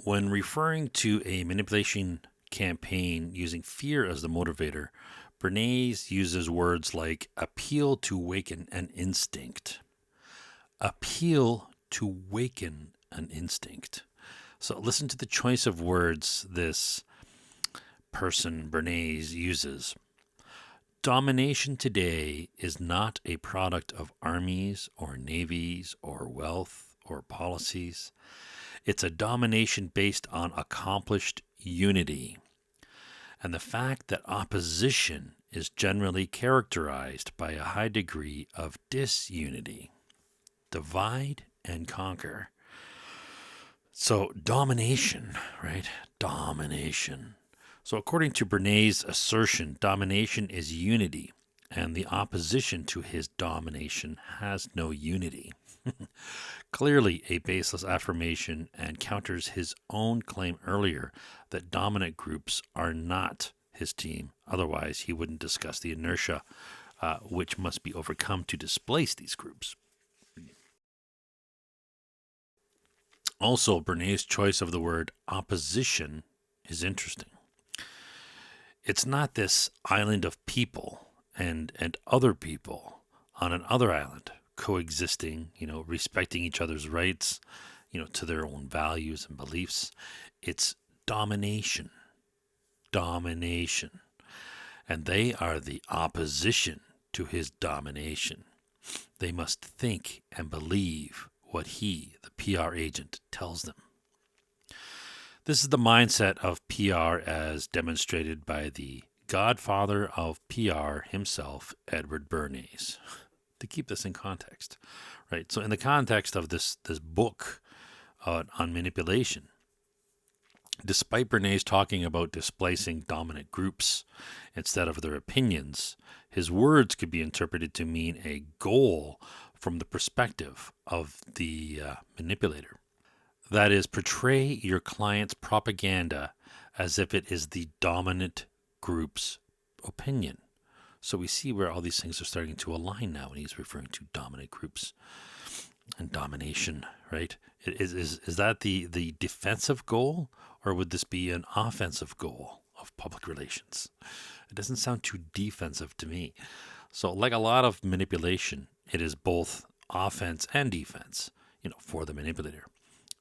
When referring to a manipulation campaign using fear as the motivator, Bernays uses words like appeal to waken an instinct. Appeal to waken an instinct. So listen to the choice of words this person, Bernays, uses. Domination today is not a product of armies or navies or wealth or policies. It's a domination based on accomplished unity. And the fact that opposition is generally characterized by a high degree of disunity. Divide and conquer. So, domination, right? Domination. So, according to Bernays' assertion, domination is unity, and the opposition to his domination has no unity. Clearly a baseless affirmation, and counters his own claim earlier that dominant groups are not his team. Otherwise, he wouldn't discuss the inertia which must be overcome to displace these groups. Also, Bernays' choice of the word opposition is interesting. It's not this island of people and other people on another island coexisting, respecting each other's rights, to their own values and beliefs. It's domination. Domination. And they are the opposition to his domination. They must think and believe what he, the PR agent, tells them. This is the mindset of PR as demonstrated by the godfather of PR himself, Edward Bernays. To keep this in context, right? So in the context of this book on manipulation, despite Bernays talking about displacing dominant groups instead of their opinions, his words could be interpreted to mean a goal from the perspective of the manipulator. That is, portray your client's propaganda as if it is the dominant group's opinion. So we see where all these things are starting to align now when he's referring to dominant groups and domination, right? Is that the defensive goal, or would this be an offensive goal of public relations? It doesn't sound too defensive to me. So like a lot of manipulation, it is both offense and defense, for the manipulator.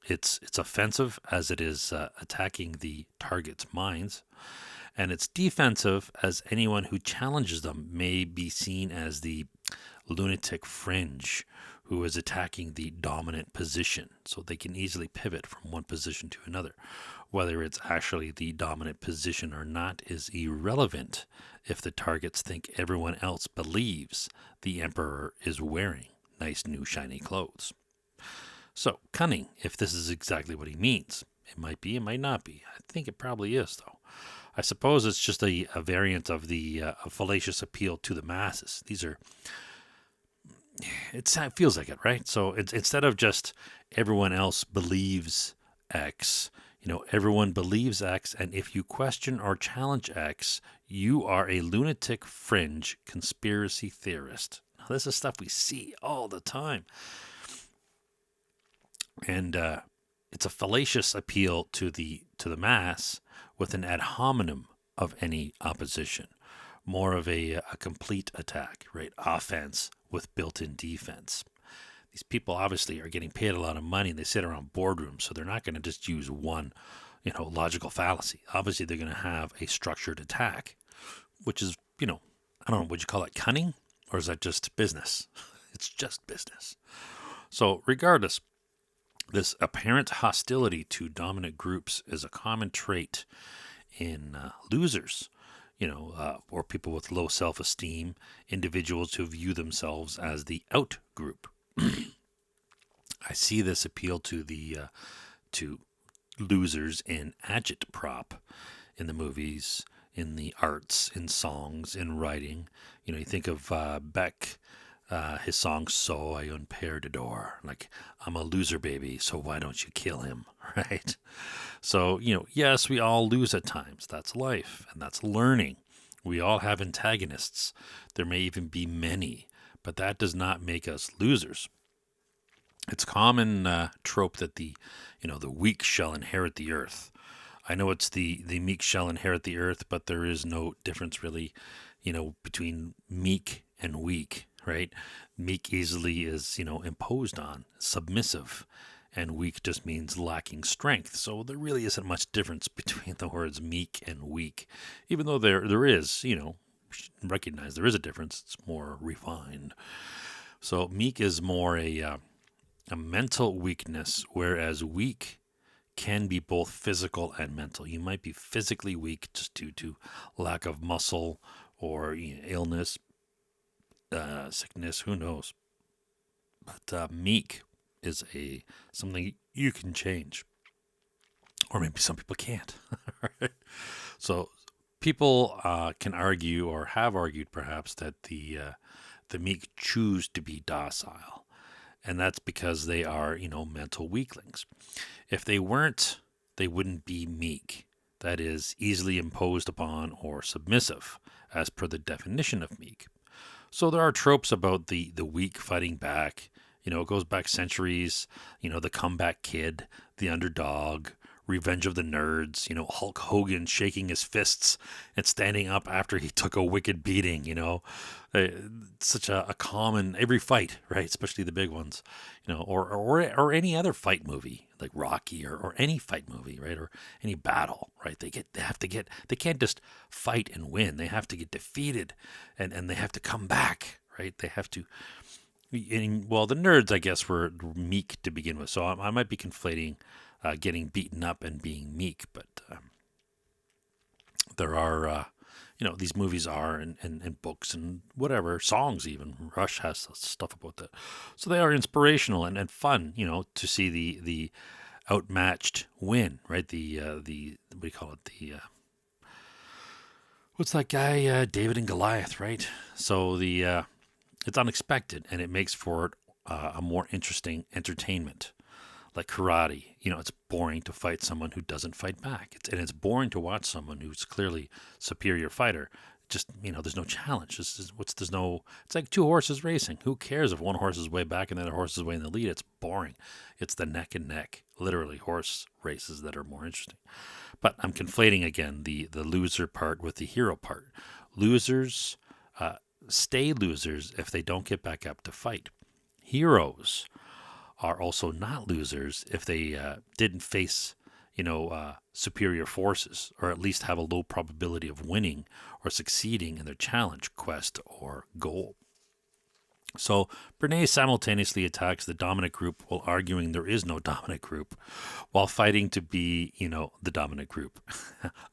It's offensive as it is attacking the target's minds, and it's defensive as anyone who challenges them may be seen as the lunatic fringe who is attacking the dominant position. So they can easily pivot from one position to another. Whether it's actually the dominant position or not is irrelevant if the targets think everyone else believes the emperor is wearing nice new shiny clothes. So, cunning, if this is exactly what he means. It might be, it might not be. I think it probably is, though. I suppose it's just a variant of the fallacious appeal to the masses. It feels like it, right? So it's instead of just everyone else believes X, everyone believes X, and if you question or challenge X, you are a lunatic fringe conspiracy theorist. Now, this is stuff we see all the time. And it's a fallacious appeal to the mass with an ad hominem of any opposition. More of a complete attack, right? Offense with built-in defense. These people obviously are getting paid a lot of money and they sit around boardrooms, so they're not going to just use one, logical fallacy. Obviously, they're going to have a structured attack, which is, I don't know, would you call it cunning? Or is that just business? It's just business. So regardless, this apparent hostility to dominant groups is a common trait in losers, or people with low self-esteem, individuals who view themselves as the out group. I see this appeal to to losers in agitprop, in the movies, in the arts, in songs, in writing. You think of Beck. His song, So I Un Perdedor, like, I'm a loser, baby, so why don't you kill him, right? So, yes, we all lose at times. That's life, and that's learning. We all have antagonists. There may even be many, but that does not make us losers. It's common trope that the weak shall inherit the earth. I know it's the meek shall inherit the earth, but there is no difference really, between meek and weak, right? Meek easily is, imposed on, submissive, and weak just means lacking strength. So there really isn't much difference between the words meek and weak, even though there is, recognize there is a difference. It's more refined. So meek is more a mental weakness, whereas weak can be both physical and mental. You might be physically weak just due to lack of muscle or illness, sickness, who knows. But meek is something you can change, or maybe some people can't. Right? So people can argue, or have argued perhaps, that the meek choose to be docile, and that's because they are mental weaklings. If they weren't, they wouldn't be meek. That is, easily imposed upon or submissive, as per the definition of meek. So there are tropes about the weak fighting back. It goes back centuries. The comeback kid, the underdog, Revenge of the Nerds. Hulk Hogan shaking his fists and standing up after he took a wicked beating. It's such a common every fight, right? Especially the big ones. Or any other fight movie like Rocky or any fight movie, right? Or any battle, right? They can't just fight and win. They have to get defeated, and they have to come back, right? They have to. Well, the nerds, I guess, were meek to begin with, so I might be conflating getting beaten up and being meek, but there are, these movies are, and books and whatever, songs even. Rush has stuff about that. So they are inspirational and fun, to see the outmatched win, right? What do you call it? What's that guy, David and Goliath, right? So it's unexpected, and it makes for a more interesting entertainment. Like karate, it's boring to fight someone who doesn't fight back. It's boring to watch someone who's clearly superior fighter. Just, there's no challenge. It's like two horses racing. Who cares if one horse is way back and the other horse is way in the lead? It's boring. It's the neck and neck, literally horse races that are more interesting. But I'm conflating again the loser part with the hero part. Losers stay losers if they don't get back up to fight. Heroes are also not losers if they didn't face, superior forces, or at least have a low probability of winning or succeeding in their challenge, quest, or goal. So Bernays simultaneously attacks the dominant group while arguing there is no dominant group, while fighting to be, the dominant group.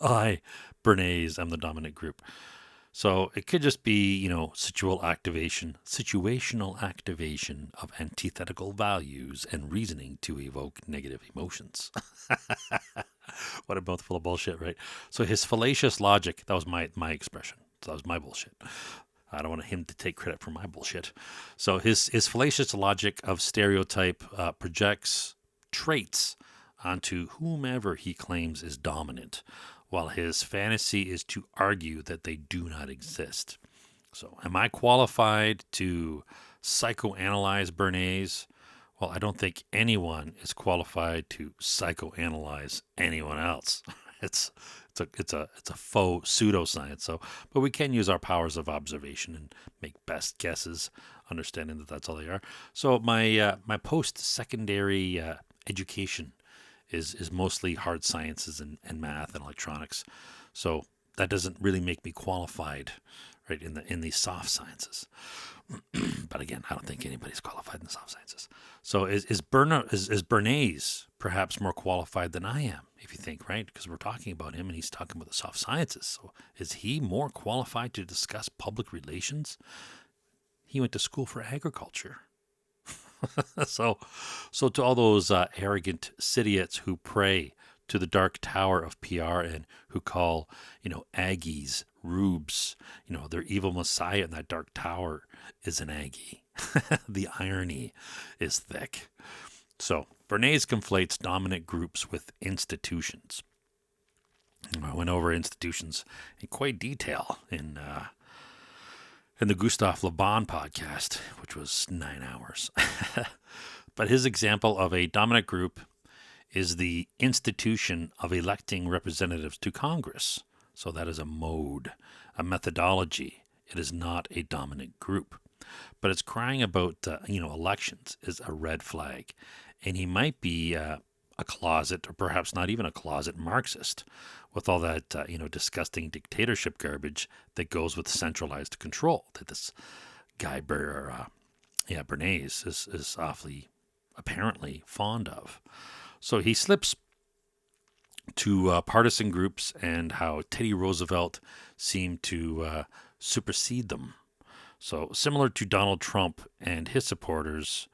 I, Bernays, am the dominant group. So it could just be, situational activation of antithetical values and reasoning to evoke negative emotions. What a mouthful of bullshit, right? So his fallacious logic, that was my expression. So that was my bullshit. I don't want him to take credit for my bullshit. So his fallacious logic of stereotype projects traits onto whomever he claims is dominant, while his fantasy is to argue that they do not exist. So, am I qualified to psychoanalyze Bernays? Well, I don't think anyone is qualified to psychoanalyze anyone else. It's a faux pseudoscience. So, but we can use our powers of observation and make best guesses, understanding that that's all they are. So, my post-secondary education is mostly hard sciences and math and electronics. So that doesn't really make me qualified, right, in the soft sciences. But again, I don't think anybody's qualified in the soft sciences. So is Bernays perhaps more qualified than I am, if you think, right? Because we're talking about him and he's talking about the soft sciences. So is he more qualified to discuss public relations? He went to school for agriculture. So to all those arrogant idiots who pray to the dark tower of PR and who call, Aggies, rubes, their evil messiah in that dark tower is an Aggie. The irony is thick. So Bernays conflates dominant groups with institutions. I went over institutions in quite detail in the Gustav Le Bon podcast, which was 9 hours. But his example of a dominant group is the institution of electing representatives to Congress. So that is a mode, a methodology. It is not a dominant group. But it's crying about, elections is a red flag. And he might be a closet, or perhaps not even a closet, Marxist with all that, disgusting dictatorship garbage that goes with centralized control that this guy, Bernays, is awfully apparently fond of. So he slips to partisan groups and how Teddy Roosevelt seemed to supersede them. So similar to Donald Trump and his supporters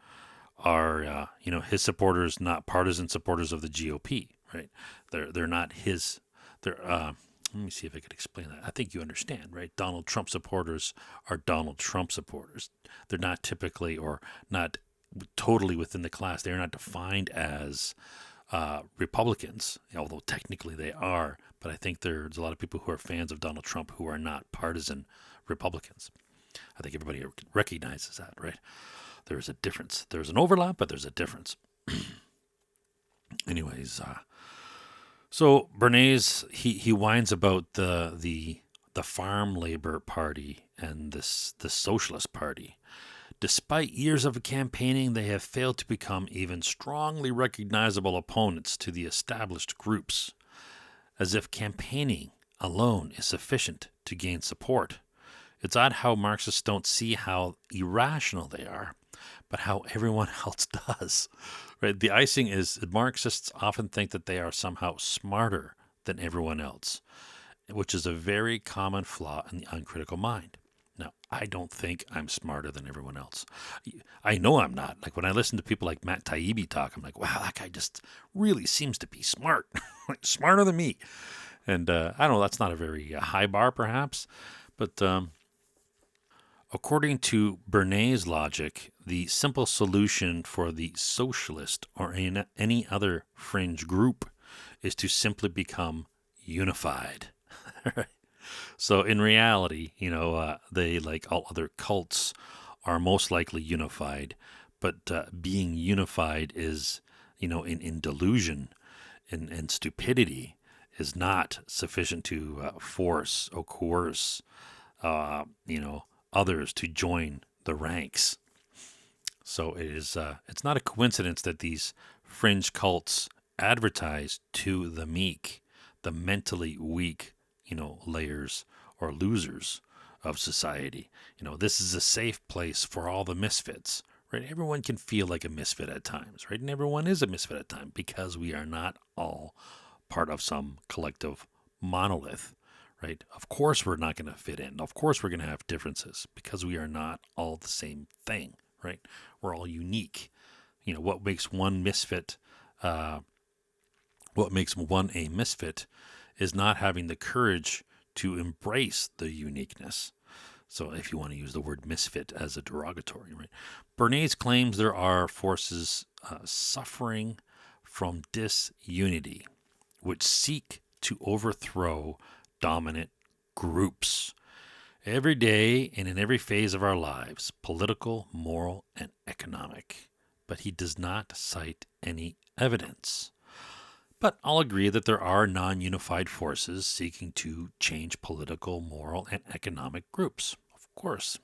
are, his supporters not partisan supporters of the GOP, right? They're not his. They're let me see if I could explain that. I think you understand, right? Donald Trump supporters are Donald Trump supporters. They're not typically or not totally within the class. They're not defined as Republicans, although technically they are. But I think there's a lot of people who are fans of Donald Trump who are not partisan Republicans. I think everybody recognizes that, right? There's a difference. There's an overlap, but there's a difference. Anyways, so Bernays, he whines about the Farm Labor Party and the Socialist Party. Despite years of campaigning, they have failed to become even strongly recognizable opponents to the established groups, as if campaigning alone is sufficient to gain support. It's odd how Marxists don't see how irrational they are, but how everyone else does. Right? The icing is Marxists often think that they are somehow smarter than everyone else, which is a very common flaw in the uncritical mind. Now, I don't think I'm smarter than everyone else. I know I'm not. Like when I listen to people like Matt Taibbi talk, I'm like, wow, that guy just really seems to be smart, smarter than me. And I don't know, that's not a very high bar perhaps, but according to Bernays' logic, the simple solution for the socialist or any other fringe group is to simply become unified. So in reality, they, like all other cults, are most likely unified, but being unified is, in delusion and stupidity is not sufficient to force or coerce, others to join the ranks. So it's not a coincidence that these fringe cults advertise to the meek, the mentally weak, layers or losers of society. This is a safe place for all the misfits, right? Everyone can feel like a misfit at times, right? And everyone is a misfit at times because we are not all part of some collective monolith, right? Of course we're not going to fit in. Of course we're going to have differences because we are not all the same thing, right? We're all unique. What makes one misfit, what makes one a misfit is not having the courage to embrace the uniqueness. So if you want to use the word misfit as a derogatory, right? Bernays claims there are forces suffering from disunity, which seek to overthrow dominant groups. Every day and in every phase of our lives, political, moral, and economic. But he does not cite any evidence. But I'll agree that there are non-unified forces seeking to change political, moral, and economic groups. Of course.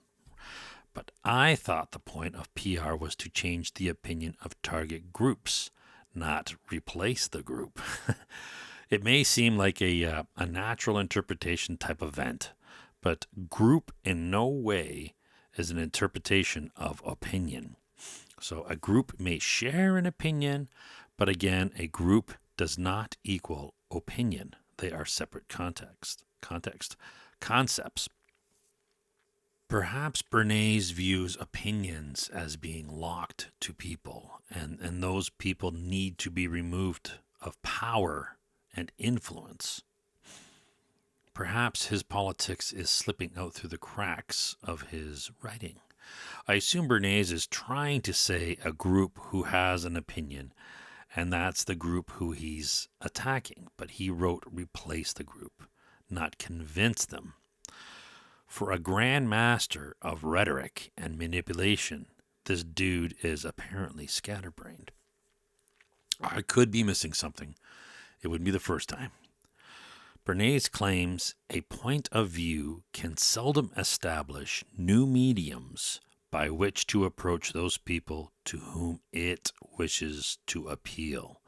But I thought the point of PR was to change the opinion of target groups, not replace the group. It may seem like a natural interpretation type event, but group in no way is an interpretation of opinion. So a group may share an opinion, but again, a group does not equal opinion. They are separate concepts. Perhaps Bernays views opinions as being locked to people, and those people need to be removed of power and influence. Perhaps his politics is slipping out through the cracks of his writing. I assume Bernays is trying to say a group who has an opinion, and that's the group who he's attacking. But he wrote replace the group, not convince them. For a grand master of rhetoric and manipulation, this dude is apparently scatterbrained. I could be missing something. It wouldn't be the first time. Bernays claims a point of view can seldom establish new mediums by which to approach those people to whom it wishes to appeal,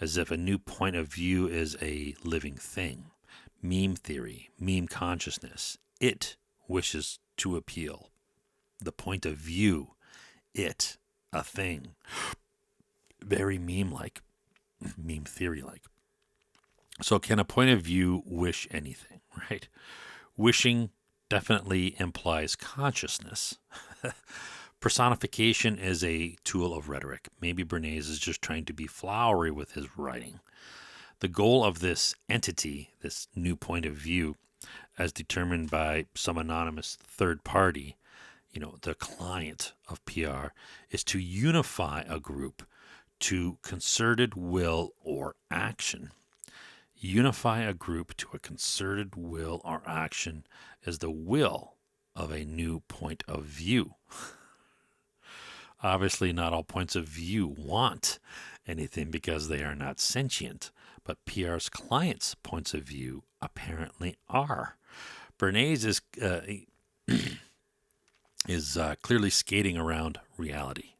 as if a new point of view is a living thing. Meme theory, meme consciousness, it wishes to appeal. The point of view, it, a thing. Very meme-like, meme theory-like. So can a point of view wish anything, right? Wishing definitely implies consciousness. Personification is a tool of rhetoric. Maybe Bernays is just trying to be flowery with his writing. The goal of this entity, this new point of view, as determined by some anonymous third party, the client of PR, is to unify a group to concerted will or action. Unify a group to a concerted will or action is the will of a new point of view. Obviously, not all points of view want anything because they are not sentient, but PR's clients' points of view apparently are. Bernays is clearly skating around reality.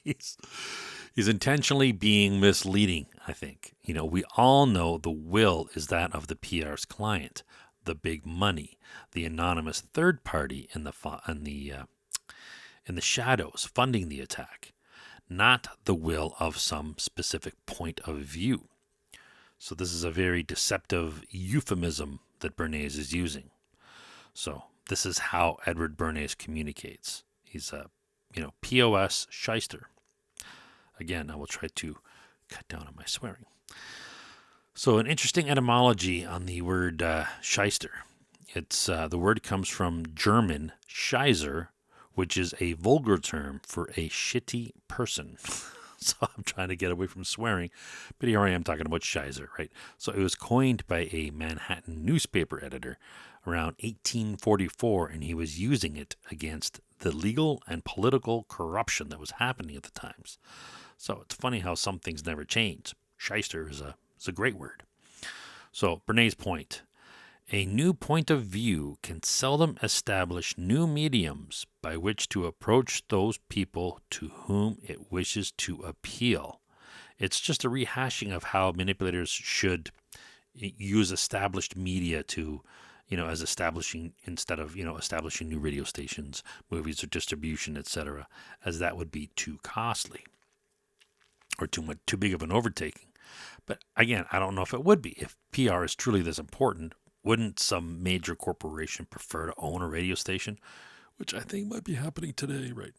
He's intentionally being misleading, I think. We all know the will is that of the PR's client, the big money, the anonymous third party in the shadows funding the attack, not the will of some specific point of view. So this is a very deceptive euphemism that Bernays is using. So this is how Edward Bernays communicates. He's a, POS shyster. Again, I will try to cut down on my swearing. So an interesting etymology on the word shyster. It's the word comes from German Scheißer, which is a vulgar term for a shitty person. So I'm trying to get away from swearing, but here I am talking about Scheißer, right? So it was coined by a Manhattan newspaper editor around 1844, and he was using it against the legal and political corruption that was happening at the times. So it's funny how some things never change. Shyster is a great word. So Bernays' point. A new point of view can seldom establish new mediums by which to approach those people to whom it wishes to appeal. It's just a rehashing of how manipulators should use established media to, as establishing, instead of, establishing new radio stations, movies, or distribution, etc., as that would be too costly or too big of an overtaking. But again, I don't know if it would be. If PR is truly this important, wouldn't some major corporation prefer to own a radio station? Which I think might be happening today, right?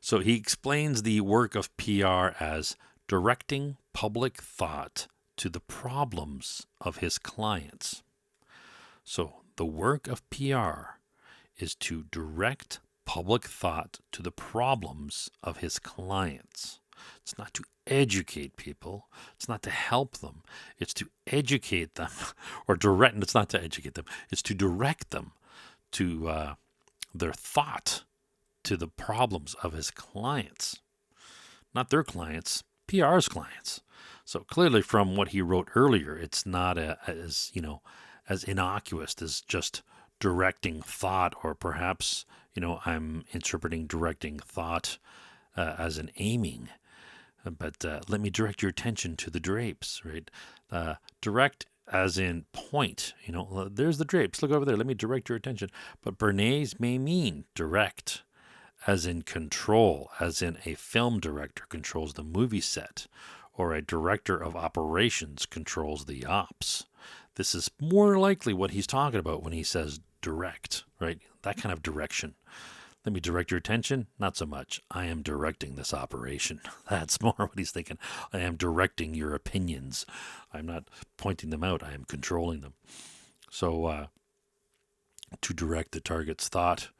So he explains the work of PR as directing public thought to the problems of his clients. So the work of PR is to direct public thought to the problems of his clients. It's not to educate people. It's not to help them. It's to educate them or direct. It's not to educate them. It's to direct them to their thought to the problems of his clients. Not their clients, PR's clients. So clearly from what he wrote earlier, it's not as innocuous as just directing thought, or perhaps, I'm interpreting directing thought as an aiming. But let me direct your attention to the drapes, right? Direct as in point, there's the drapes. Look over there. Let me direct your attention. But Bernays may mean direct as in control, as in a film director controls the movie set, or a director of operations controls the ops. This is more likely what he's talking about when he says direct, right? That kind of direction. Let me direct your attention. Not so much. I am directing this operation. That's more what he's thinking. I am directing your opinions. I'm not pointing them out. I am controlling them. So to direct the target's thought,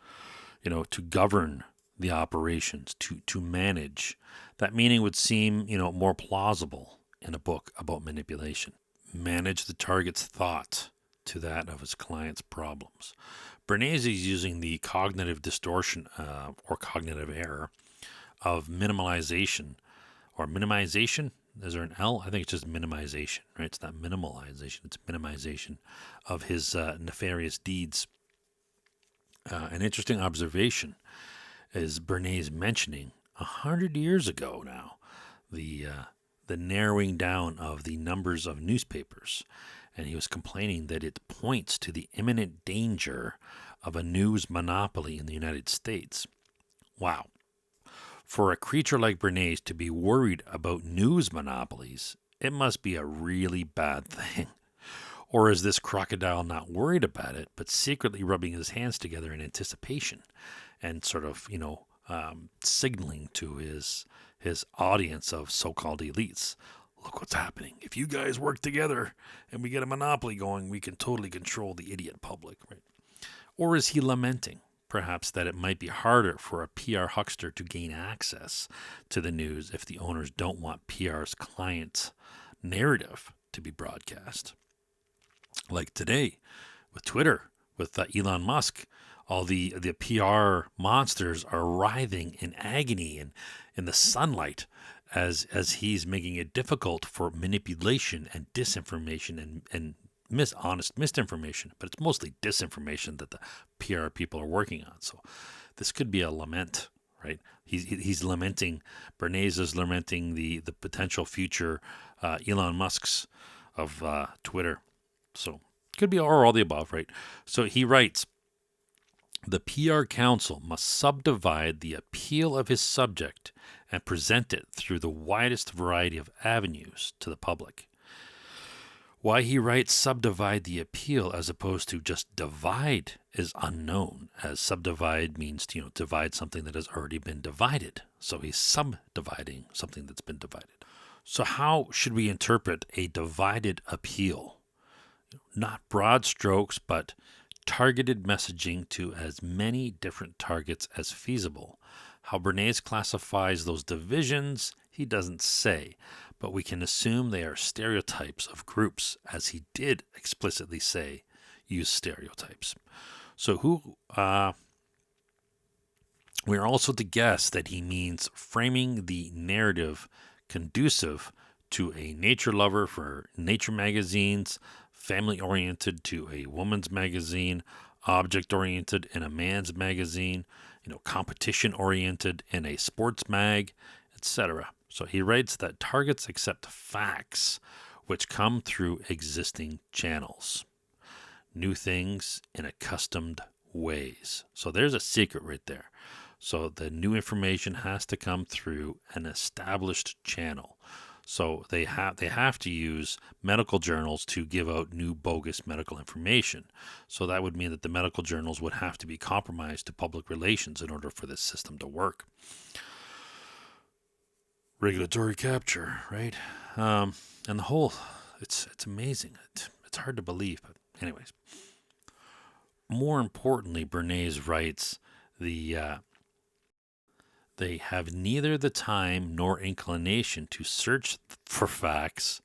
to govern the operations, to manage. That meaning would seem, more plausible in a book about manipulation. Manage the target's thought to that of his client's problems. Bernays is using the cognitive distortion or cognitive error of minimalization or minimization. Is there an L? I think it's just minimization, right? It's not minimalization, it's minimization of his nefarious deeds. An interesting observation is Bernays mentioning 100 years ago now the narrowing down of the numbers of newspapers. And he was complaining that it points to the imminent danger of a news monopoly in the United States. Wow. For a creature like Bernays to be worried about news monopolies, it must be a really bad thing. Or is this crocodile not worried about it, but secretly rubbing his hands together in anticipation and sort of, signaling to his audience of so-called elites, look what's happening. If you guys work together and we get a monopoly going, we can totally control the idiot public, right? Or is he lamenting, perhaps, that it might be harder for a PR huckster to gain access to the news if the owners don't want PR's client's narrative to be broadcast? Like today with Twitter, with Elon Musk, all the PR monsters are writhing in agony and in the sunlight as he's making it difficult for manipulation and disinformation and honest misinformation, but it's mostly disinformation that the PR people are working on. So this could be a lament, right? He's lamenting, Bernays is lamenting the potential future Elon Musk's of Twitter. So could be all the above, right? So he writes, the PR council must subdivide the appeal of his subject and present it through the widest variety of avenues to the public. Why he writes subdivide the appeal as opposed to just divide is unknown, as subdivide means to divide something that has already been divided. So he's subdividing something that's been divided. So how should we interpret a divided appeal? Not broad strokes, but targeted messaging to as many different targets as feasible. How Bernays classifies those divisions, he doesn't say, but we can assume they are stereotypes of groups, as he did explicitly say, use stereotypes. So we are also to guess that he means framing the narrative conducive to a nature lover for nature magazines, family-oriented to a woman's magazine, object-oriented in a man's magazine, competition-oriented in a sports mag, etc. So he writes that targets accept facts which come through existing channels, new things in accustomed ways. So there's a secret right there. So the new information has to come through an established channel. So they have to use medical journals to give out new bogus medical information. So that would mean that the medical journals would have to be compromised to public relations in order for this system to work. Regulatory capture, right? And the whole, it's amazing. It's hard to believe, but anyways. More importantly, Bernays writes they have neither the time nor inclination to search for facts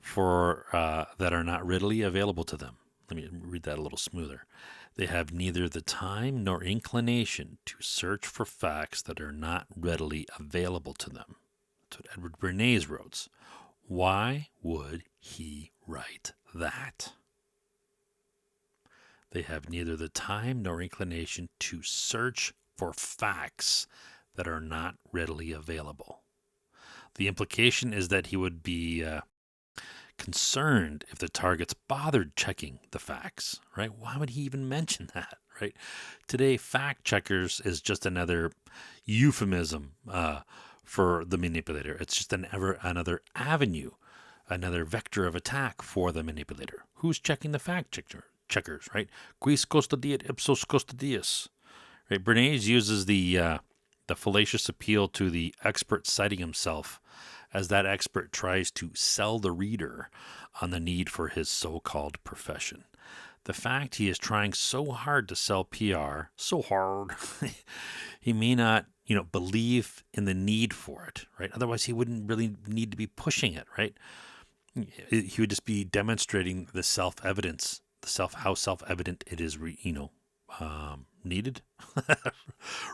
that are not readily available to them. Let me read that a little smoother. They have neither the time nor inclination to search for facts that are not readily available to them. That's what Edward Bernays wrote. Why would he write that? They have neither the time nor inclination to search for facts that are not readily available. The implication is that he would be concerned if the targets bothered checking the facts, right? Why would he even mention that, right? Today, fact checkers is just another euphemism for the manipulator. It's just another avenue, another vector of attack for the manipulator. Who's checking the fact checkers, right? Quis custodiet ipsos custodius. Right? Bernays uses the fallacious appeal to the expert citing himself as that expert tries to sell the reader on the need for his so-called profession. The fact he is trying so hard to sell PR, so hard, he may not, believe in the need for it, right? Otherwise, he wouldn't really need to be pushing it, right? He would just be demonstrating the self-evidence how self-evident it is, needed.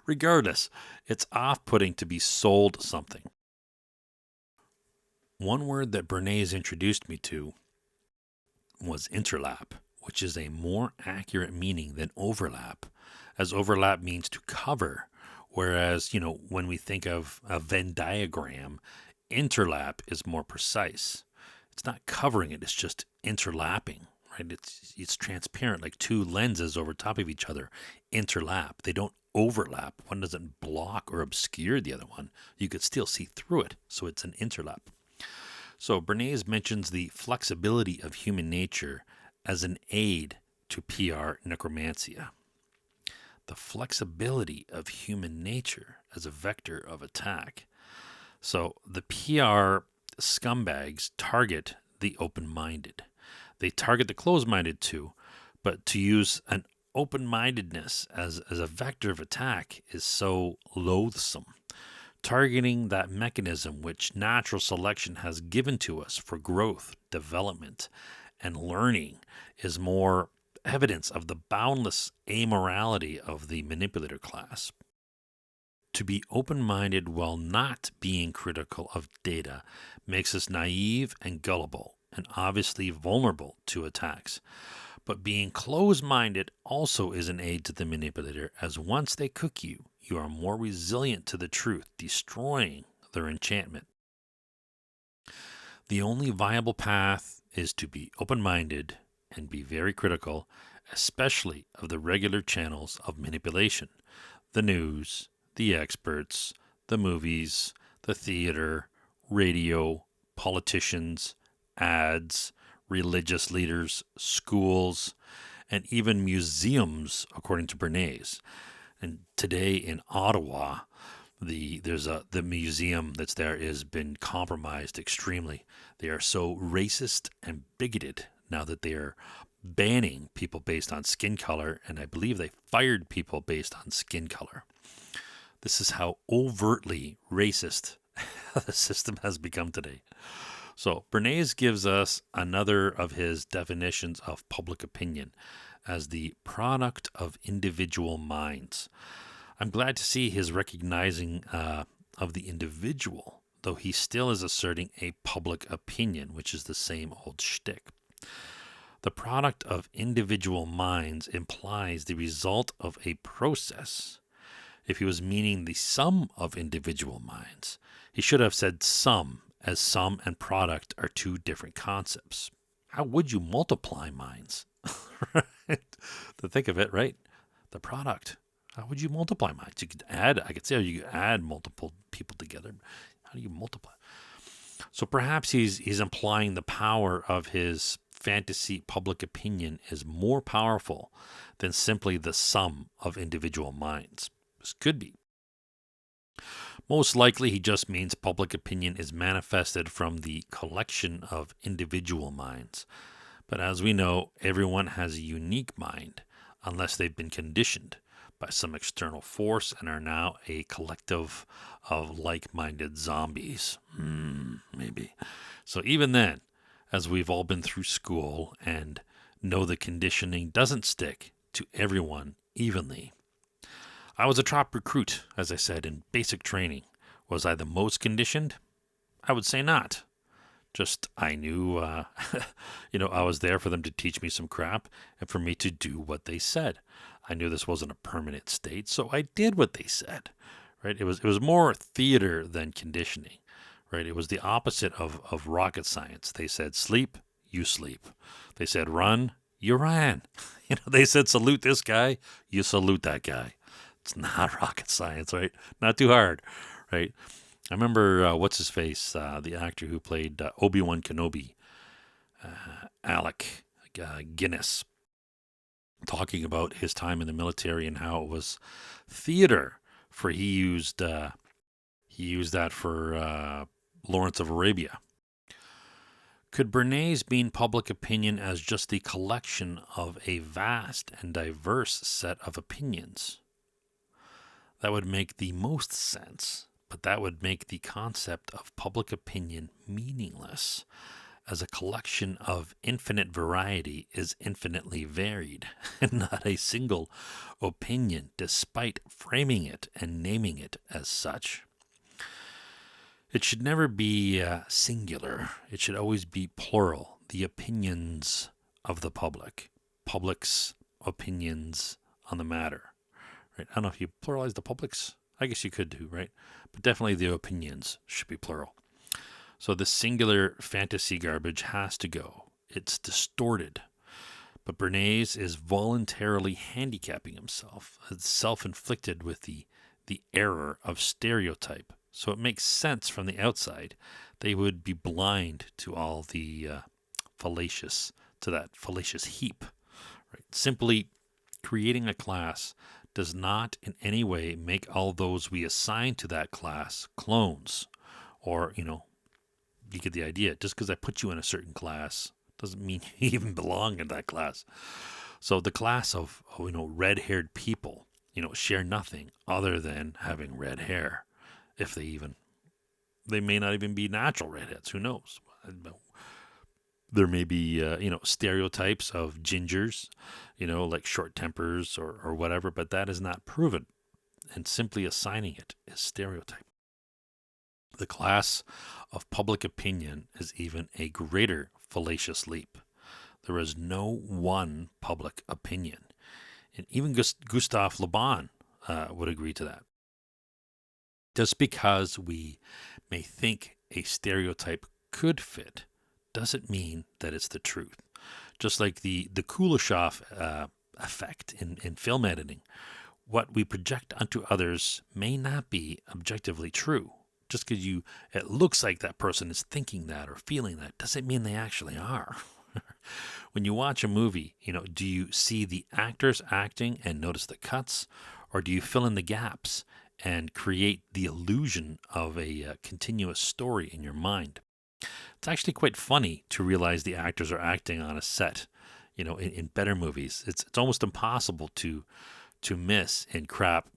Regardless, it's off-putting to be sold something. One word that Bernays introduced me to was interlap, which is a more accurate meaning than overlap, as overlap means to cover, whereas, when we think of a Venn diagram, interlap is more precise. It's not covering it, it's just interlapping, right? It's transparent, like two lenses over top of each other interlap. They don't overlap. One doesn't block or obscure the other one. You could still see through it, so it's an interlap. So Bernays mentions the flexibility of human nature as an aid to PR necromancia. The flexibility of human nature as a vector of attack. So the PR scumbags target the open-minded. They target the closed-minded too, but to use an open-mindedness as a vector of attack is so loathsome. Targeting that mechanism which natural selection has given to us for growth, development, and learning is more evidence of the boundless amorality of the manipulator class. To be open-minded while not being critical of data makes us naive and gullible, and obviously vulnerable to attacks. But being closed-minded also is an aid to the manipulator, as once they cook you, you are more resilient to the truth, destroying their enchantment. The only viable path is to be open-minded and be very critical, especially of the regular channels of manipulation, the news, the experts, the movies, the theater, radio, politicians, ads, religious leaders, schools, and even museums, according to Bernays. And today in Ottawa, the museum that's there has been compromised extremely. They are so racist and bigoted now that they are banning people based on skin color, and I believe they fired people based on skin color. This is how overtly racist the system has become today. So Bernays gives us another of his definitions of public opinion as the product of individual minds. I'm glad to see his recognizing of the individual, though he still is asserting a public opinion, which is the same old shtick. The product of individual minds implies the result of a process. If he was meaning the sum of individual minds, he should have said sum, as sum and product are two different concepts. How would you multiply minds? Right? To think of it, right? The product. How would you multiply minds? You could add, I could say you could add multiple people together. How do you multiply? So perhaps he's implying the power of his fantasy public opinion is more powerful than simply the sum of individual minds. This could be. Most likely he just means public opinion is manifested from the collection of individual minds. But as we know, everyone has a unique mind, unless they've been conditioned by some external force and are now a collective of like-minded zombies. Maybe. So even then, as we've all been through school and know the conditioning doesn't stick to everyone evenly. I was a top recruit, as I said, in basic training. Was I the most conditioned? I would say not. Just I knew, I was there for them to teach me some crap and for me to do what they said. I knew this wasn't a permanent state, so I did what they said. Right? It was more theater than conditioning. Right? It was the opposite of rocket science. They said sleep, you sleep. They said run, you ran. They said salute this guy, you salute that guy. It's not rocket science, right? Not too hard, right? I remember, what's his face, the actor who played Obi-Wan Kenobi, Alec Guinness, talking about his time in the military and how it was theater. For he used that for Lawrence of Arabia. Could Bernays mean public opinion as just the collection of a vast and diverse set of opinions? That would make the most sense, but that would make the concept of public opinion meaningless, as a collection of infinite variety is infinitely varied, and not a single opinion, despite framing it and naming it as such. It should never be singular. It should always be plural. The opinions of the public, public's opinions on the matter. Right? I don't know if you pluralize the public's. I guess you could do, right? But definitely the opinions should be plural. So the singular fantasy garbage has to go. It's distorted. But Bernays is voluntarily handicapping himself. It's self-inflicted with the error of stereotype. So it makes sense from the outside. They would be blind to all the fallacious, to that fallacious heap. Right? Simply creating a class does not in any way make all those we assign to that class clones. Or, you get the idea. Just because I put you in a certain class doesn't mean you even belong in that class. So the class of, red-haired people, share nothing other than having red hair. If they may not even be natural redheads. Who knows? There may be, stereotypes of gingers, like short tempers or whatever, but that is not proven. And simply assigning it is stereotype. The class of public opinion is even a greater fallacious leap. There is no one public opinion. And even Gustave Le Bon would agree to that. Just because we may think a stereotype could fit doesn't mean that it's the truth. Just like the Kuleshov effect in film editing, what we project onto others may not be objectively true. Just because it looks like that person is thinking that or feeling that doesn't mean they actually are. When you watch a movie, do you see the actors acting and notice the cuts, or do you fill in the gaps and create the illusion of a continuous story in your mind? It's actually quite funny to realize the actors are acting on a set, in better movies. It's almost impossible to miss in crap,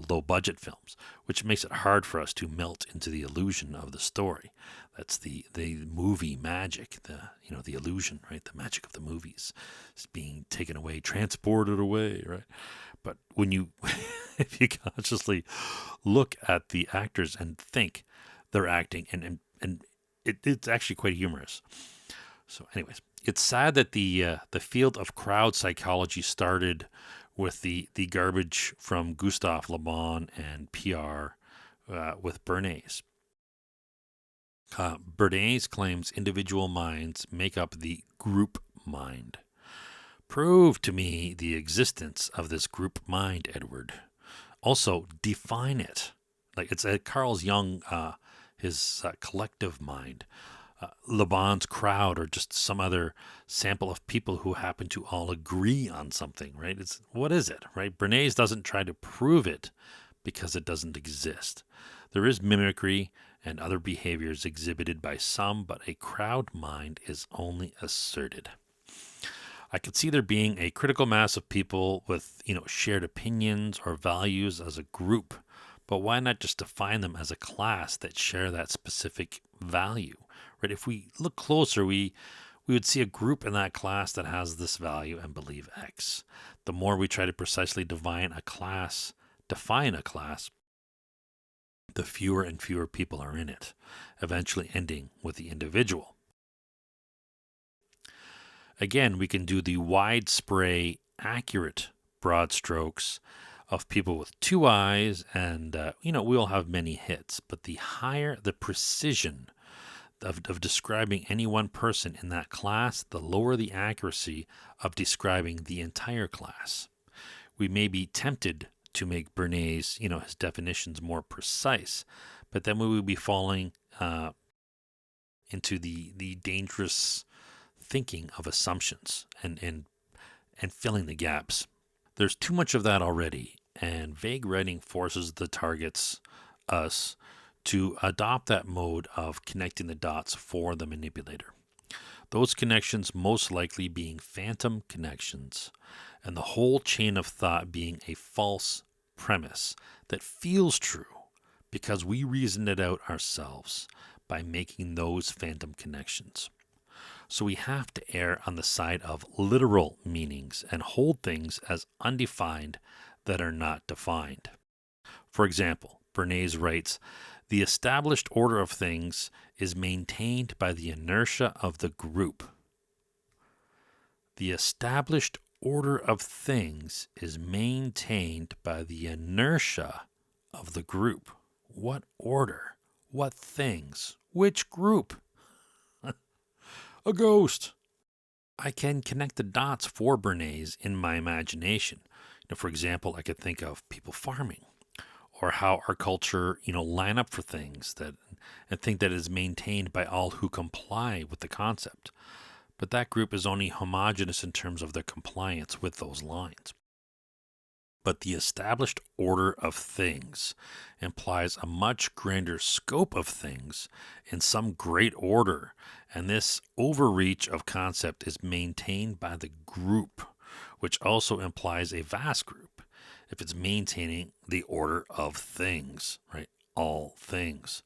low budget films, which makes it hard for us to melt into the illusion of the story. That's the movie magic, the illusion, right? The magic of the movies is being taken away, transported away, right? But when if you consciously look at the actors and think they're acting, and it's actually quite humorous. So anyways, it's sad that the field of crowd psychology started with the garbage from Gustave Le Bon and PR with Bernays. Bernays claims individual minds make up the group mind. Prove to me the existence of this group mind, Edward. Also, define it. Like it's Carl Jung, his collective mind. Le Bon's crowd, or just some other sample of people who happen to all agree on something, right? What is it, right? Bernays doesn't try to prove it because it doesn't exist. There is mimicry and other behaviors exhibited by some, but a crowd mind is only asserted. I could see there being a critical mass of people with, shared opinions or values as a group, but why not just define them as a class that share that specific value? Right? If we look closer, we would see a group in that class that has this value and believe X. The more we try to precisely define a class, the fewer and fewer people are in it, eventually ending with the individual. Again, we can do the wide spray, accurate broad strokes of people with two eyes, and we'll have many hits. But the higher the precision of describing any one person in that class, the lower the accuracy of describing the entire class. We may be tempted to make Bernays, his definitions more precise, but then we would be falling into the dangerous thinking of assumptions and filling the gaps. There's too much of that already, and vague writing forces the targets, us, to adopt that mode of connecting the dots for the manipulator. Those connections most likely being phantom connections, and the whole chain of thought being a false premise that feels true because we reasoned it out ourselves by making those phantom connections. So we have to err on the side of literal meanings and hold things as undefined that are not defined. For example, Bernays writes, "The established order of things is maintained by the inertia of the group." The established order of things is maintained by the inertia of the group. What order? What things? Which group? A ghost. I can connect the dots for Bernays in my imagination. For example, I could think of people farming, or how our culture, line up for things that and think that is maintained by all who comply with the concept. But that group is only homogeneous in terms of their compliance with those lines. But the established order of things implies a much grander scope of things in some great order, and this overreach of concept is maintained by the group, which also implies a vast group, if it's maintaining the order of things, right? All things.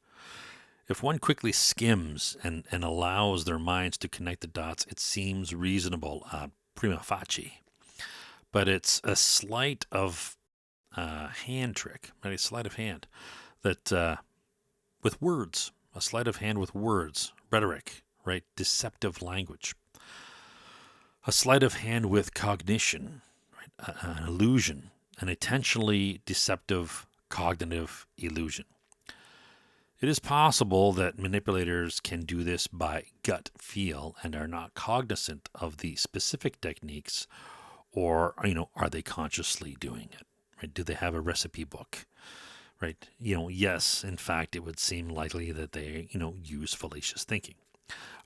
If one quickly skims and allows their minds to connect the dots, it seems reasonable prima facie. But it's a sleight of hand trick, right? A sleight of hand that with words, a sleight of hand with words, rhetoric, right? Deceptive language. A sleight of hand with cognition, right? An illusion, an intentionally deceptive cognitive illusion. It is possible that manipulators can do this by gut feel and are not cognizant of the specific techniques, or, are they consciously doing it? Right? Do they have a recipe book? Right? Yes, in fact, it would seem likely that they, use fallacious thinking.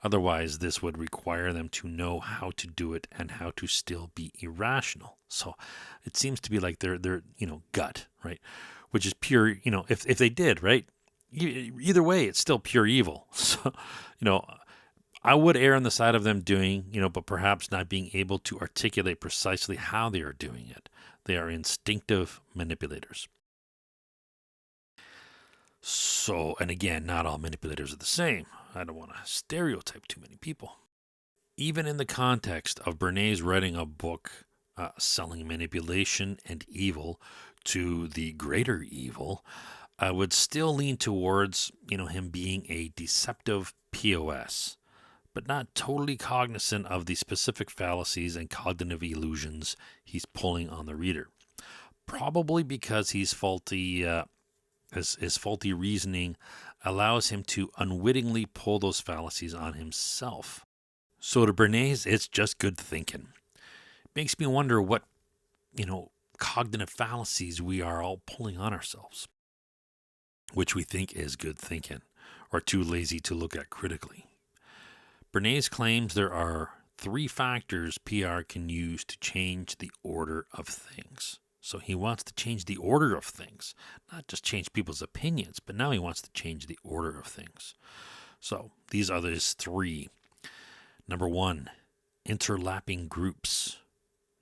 Otherwise, this would require them to know how to do it and how to still be irrational. So it seems to be like their gut, right? Which is pure, if they did, right? Either way, it's still pure evil. So, I would err on the side of them doing, but perhaps not being able to articulate precisely how they are doing it. They are instinctive manipulators. So, and again, not all manipulators are the same. I don't want to stereotype too many people. Even in the context of Bernays writing a book selling manipulation and evil to the greater evil, I would still lean towards, him being a deceptive POS, but not totally cognizant of the specific fallacies and cognitive illusions he's pulling on the reader. Probably because he's faulty, his faulty reasoning allows him to unwittingly pull those fallacies on himself. So to Bernays, it's just good thinking. It makes me wonder what, cognitive fallacies we are all pulling on ourselves, which we think is good thinking, or too lazy to look at critically. Bernays claims there are 3 factors PR can use to change the order of things. So he wants to change the order of things, not just change people's opinions, but now he wants to change the order of things. So these are those 3. Number 1, interlapping groups.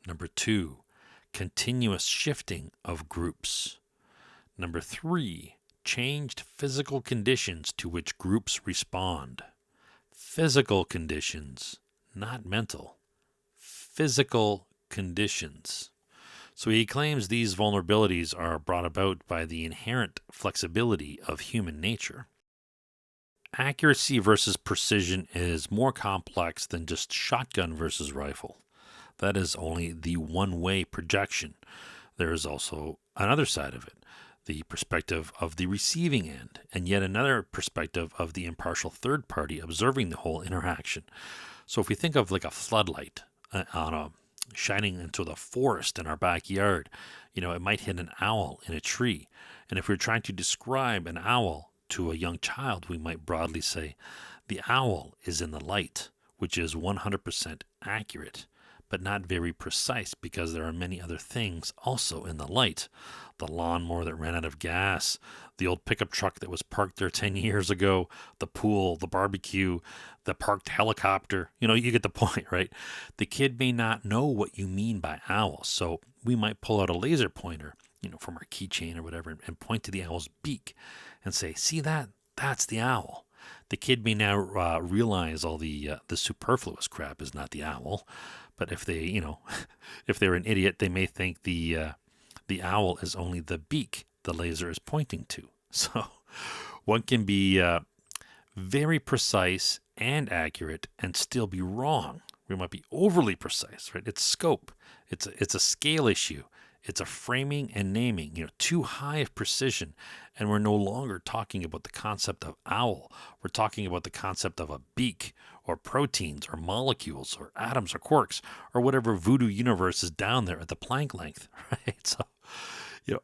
Number 2, continuous shifting of groups. Number 3, changed physical conditions to which groups respond. Physical conditions, not mental. Physical conditions. So he claims these vulnerabilities are brought about by the inherent flexibility of human nature. Accuracy versus precision is more complex than just shotgun versus rifle. That is only the one-way projection. There is also another side of it, the perspective of the receiving end, and yet another perspective of the impartial third party observing the whole interaction. So if we think of like a floodlight shining into the forest in our backyard, it might hit an owl in a tree. And if we're trying to describe an owl to a young child, we might broadly say, the owl is in the light, which is 100% accurate, but not very precise because there are many other things also in the light. The lawnmower that ran out of gas, the old pickup truck that was parked there 10 years ago, the pool, the barbecue, the parked helicopter. You get the point, right? The kid may not know what you mean by owl, so we might pull out a laser pointer, from our keychain or whatever, and point to the owl's beak and say, see that? That's the owl. The kid may now realize all the superfluous crap is not the owl, but if they, if they're an idiot, they may think the owl is only the beak the laser is pointing to. So one can be very precise and accurate and still be wrong. We might be overly precise, right? It's scope. It's a scale issue. It's a framing and naming, too high of precision. And we're no longer talking about the concept of owl. We're talking about the concept of a beak or proteins or molecules or atoms or quarks or whatever voodoo universe is down there at the Planck length, right? So,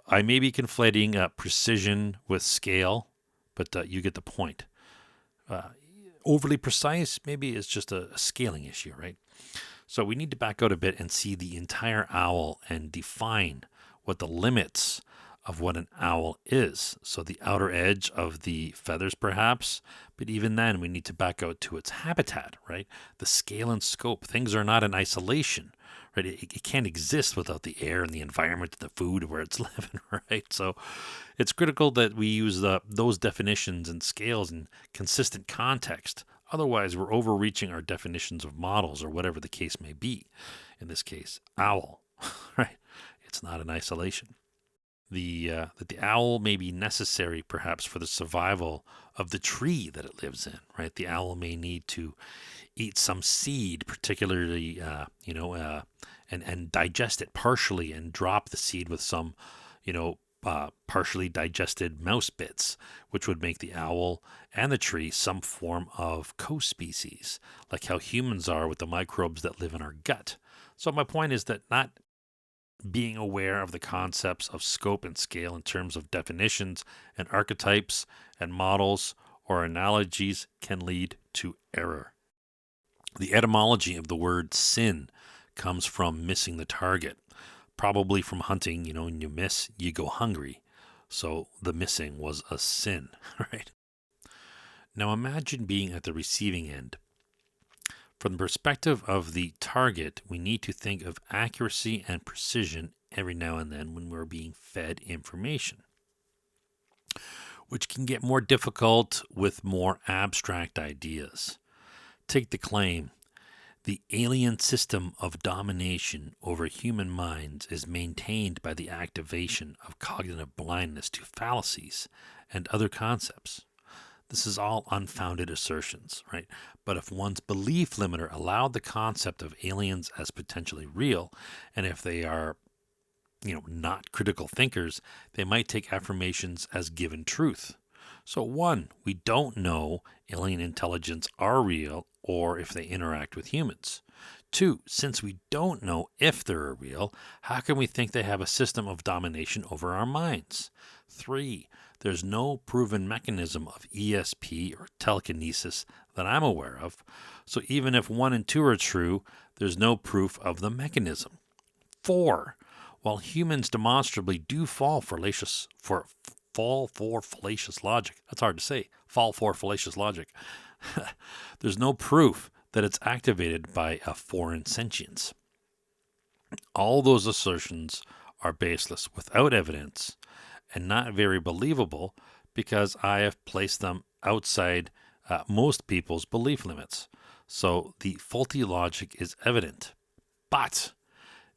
I may be conflating precision with scale, but you get the point. Overly precise, maybe it's just a scaling issue, right? So we need to back out a bit and see the entire owl and define what the limits of what an owl is. So the outer edge of the feathers, perhaps, but even then we need to back out to its habitat, right? The scale and scope. Things are not in isolation, right? It can't exist without the air and the environment and the food where it's living, right? So it's critical that we use those definitions and scales in consistent context. Otherwise, we're overreaching our definitions of models or whatever the case may be. In this case, owl, right? It's not in isolation. That the owl may be necessary perhaps for the survival of the tree that it lives in, right? The owl may need to eat some seed, particularly, and digest it partially and drop the seed with some, partially digested mouse bits, which would make the owl and the tree some form of co-species, like how humans are with the microbes that live in our gut. So my point is that not being aware of the concepts of scope and scale in terms of definitions and archetypes and models or analogies can lead to error. The etymology of the word sin comes from missing the target, probably from hunting, when you miss, you go hungry. So the missing was a sin, right? Now imagine being at the receiving end. From the perspective of the target, we need to think of accuracy and precision every now and then when we're being fed information, which can get more difficult with more abstract ideas. Take the claim, the alien system of domination over human minds is maintained by the activation of cognitive blindness to fallacies and other concepts. This is all unfounded assertions, right? But if one's belief limiter allowed the concept of aliens as potentially real, and if they are, not critical thinkers, they might take affirmations as given truth. So 1, we don't know alien intelligence are real or if they interact with humans. 2, since we don't know if they're real, how can we think they have a system of domination over our minds? 3, there's no proven mechanism of ESP or telekinesis that I'm aware of. So even if 1 and 2 are true, there's no proof of the mechanism. 4, while humans demonstrably do fall for fallacious logic. That's hard to say. Fall for fallacious logic. There's no proof that it's activated by a foreign sentience. All those assertions are baseless, without evidence, and not very believable because I have placed them outside most people's belief limits. So the faulty logic is evident. But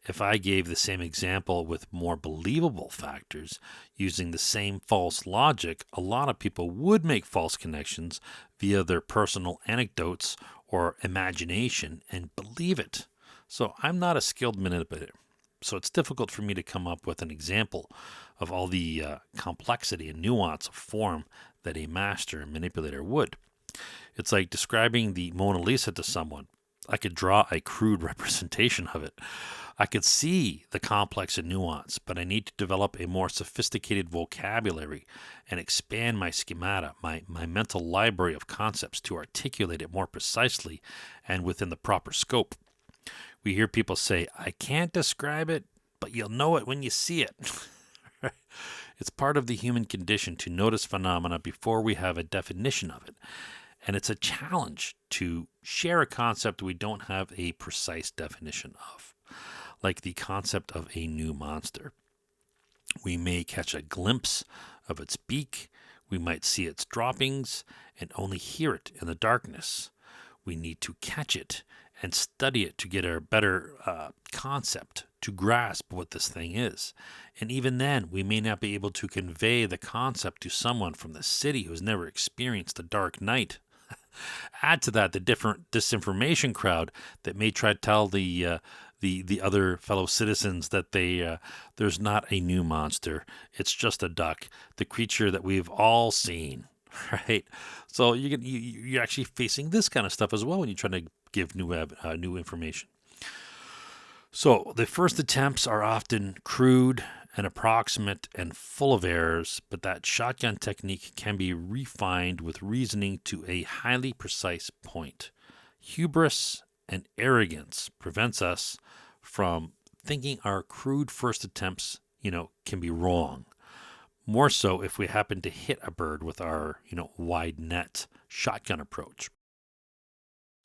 if I gave the same example with more believable factors using the same false logic, a lot of people would make false connections via their personal anecdotes or imagination and believe it. So I'm not a skilled manipulator. So it's difficult for me to come up with an example of all the complexity and nuance of form that a master manipulator would. It's like describing the Mona Lisa to someone. I could draw a crude representation of it. I could see the complex and nuance, but I need to develop a more sophisticated vocabulary and expand my schemata, my mental library of concepts to articulate it more precisely and within the proper scope. We hear people say, I can't describe it, but you'll know it when you see it. It's part of the human condition to notice phenomena before we have a definition of it. And it's a challenge to share a concept we don't have a precise definition of, like the concept of a new monster. We may catch a glimpse of its beak. We might see its droppings and only hear it in the darkness. We need to catch it and study it to get a better concept, to grasp what this thing is. And even then, we may not be able to convey the concept to someone from the city who's never experienced a dark night. Add to that the different disinformation crowd that may try to tell the other fellow citizens that there's not a new monster. It's just a duck, the creature that we've all seen, right? So you're actually facing this kind of stuff as well when you're trying to give new information. So the first attempts are often crude and approximate and full of errors, but that shotgun technique can be refined with reasoning to a highly precise point. Hubris and arrogance prevents us from thinking our crude first attempts, can be wrong. More so if we happen to hit a bird with our, wide net shotgun approach.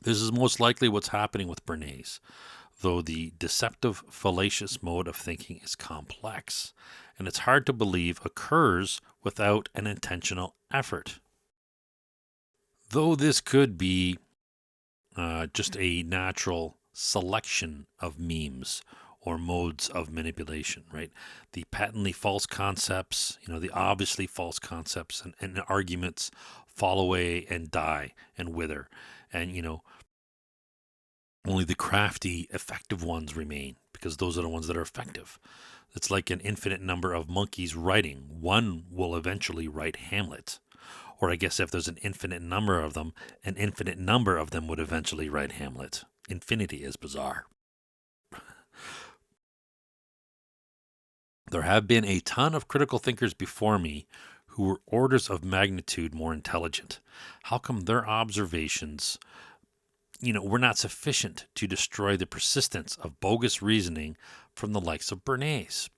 This is most likely what's happening with Bernays, though the deceptive, fallacious mode of thinking is complex, and it's hard to believe occurs without an intentional effort. Though this could be just a natural selection of memes or modes of manipulation, right? The patently false concepts, the obviously false concepts and arguments fall away and die and wither. And, only the crafty, effective ones remain because those are the ones that are effective. It's like an infinite number of monkeys writing. One will eventually write Hamlet. Or I guess if there's an infinite number of them, an infinite number of them would eventually write Hamlet. Infinity is bizarre. There have been a ton of critical thinkers before me who were orders of magnitude more intelligent. How come their observations, were not sufficient to destroy the persistence of bogus reasoning from the likes of Bernays?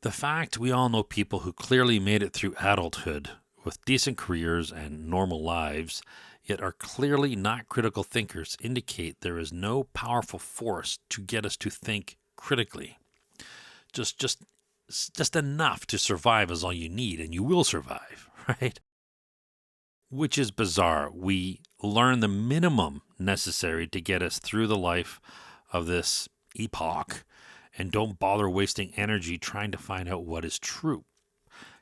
The fact we all know people who clearly made it through adulthood with decent careers and normal lives, yet are clearly not critical thinkers, indicate there is no powerful force to get us to think critically. Just enough to survive is all you need, and you will survive, right? Which is bizarre. We learn the minimum necessary to get us through the life of this epoch and don't bother wasting energy trying to find out what is true.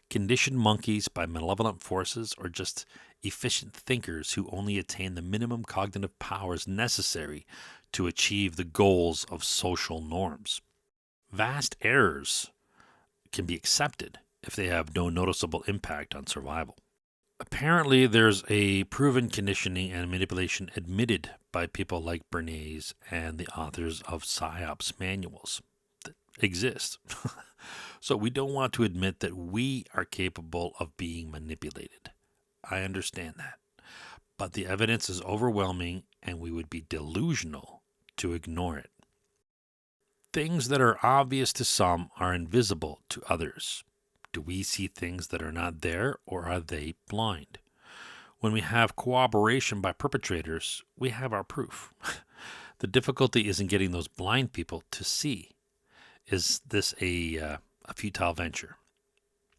Conditioned monkeys by malevolent forces or just efficient thinkers who only attain the minimum cognitive powers necessary to achieve the goals of social norms. Vast errors can be accepted if they have no noticeable impact on survival. Apparently, there's a proven conditioning and manipulation admitted by people like Bernays and the authors of PSYOPs manuals that exist. So we don't want to admit that we are capable of being manipulated. I understand that. But the evidence is overwhelming and we would be delusional to ignore it. Things that are obvious to some are invisible to others. Do we see things that are not there, or are they blind? When we have cooperation by perpetrators, we have our proof. The difficulty is in getting those blind people to see. Is this a futile venture?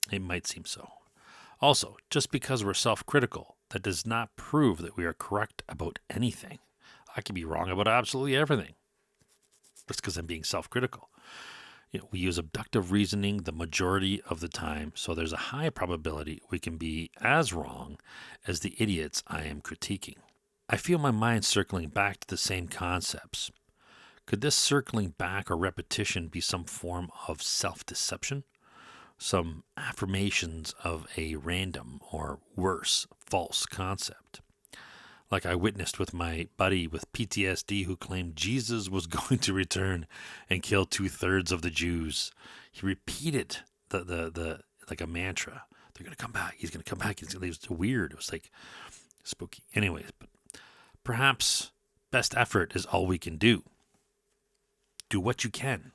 It might seem so. Also, just because we're self-critical, that does not prove that we are correct about anything. I can be wrong about absolutely everything. Just because I'm being self-critical. We use abductive reasoning the majority of the time, so there's a high probability we can be as wrong as the idiots I am critiquing. I feel my mind circling back to the same concepts. Could this circling back or repetition be some form of self-deception? Some affirmations of a random or worse false concept? Like I witnessed with my buddy with PTSD who claimed Jesus was going to return and kill 2/3 of the Jews. He repeated the like a mantra. They're going to come back. He's going to come back. It was weird. It was like spooky. Anyways, but perhaps best effort is all we can do. Do what you can,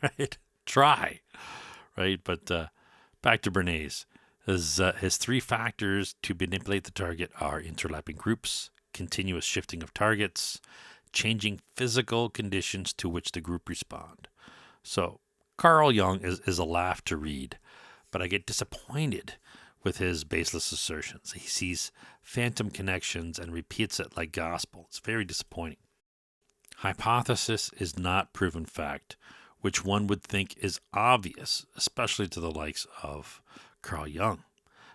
right? Try, right? But back to Bernays. His three factors to manipulate the target are interlapping groups, continuous shifting of targets, changing physical conditions to which the group respond. So Carl Jung is a laugh to read, but I get disappointed with his baseless assertions. He sees phantom connections and repeats it like gospel. It's very disappointing. Hypothesis is not proven fact, which one would think is obvious, especially to the likes of Carl Jung.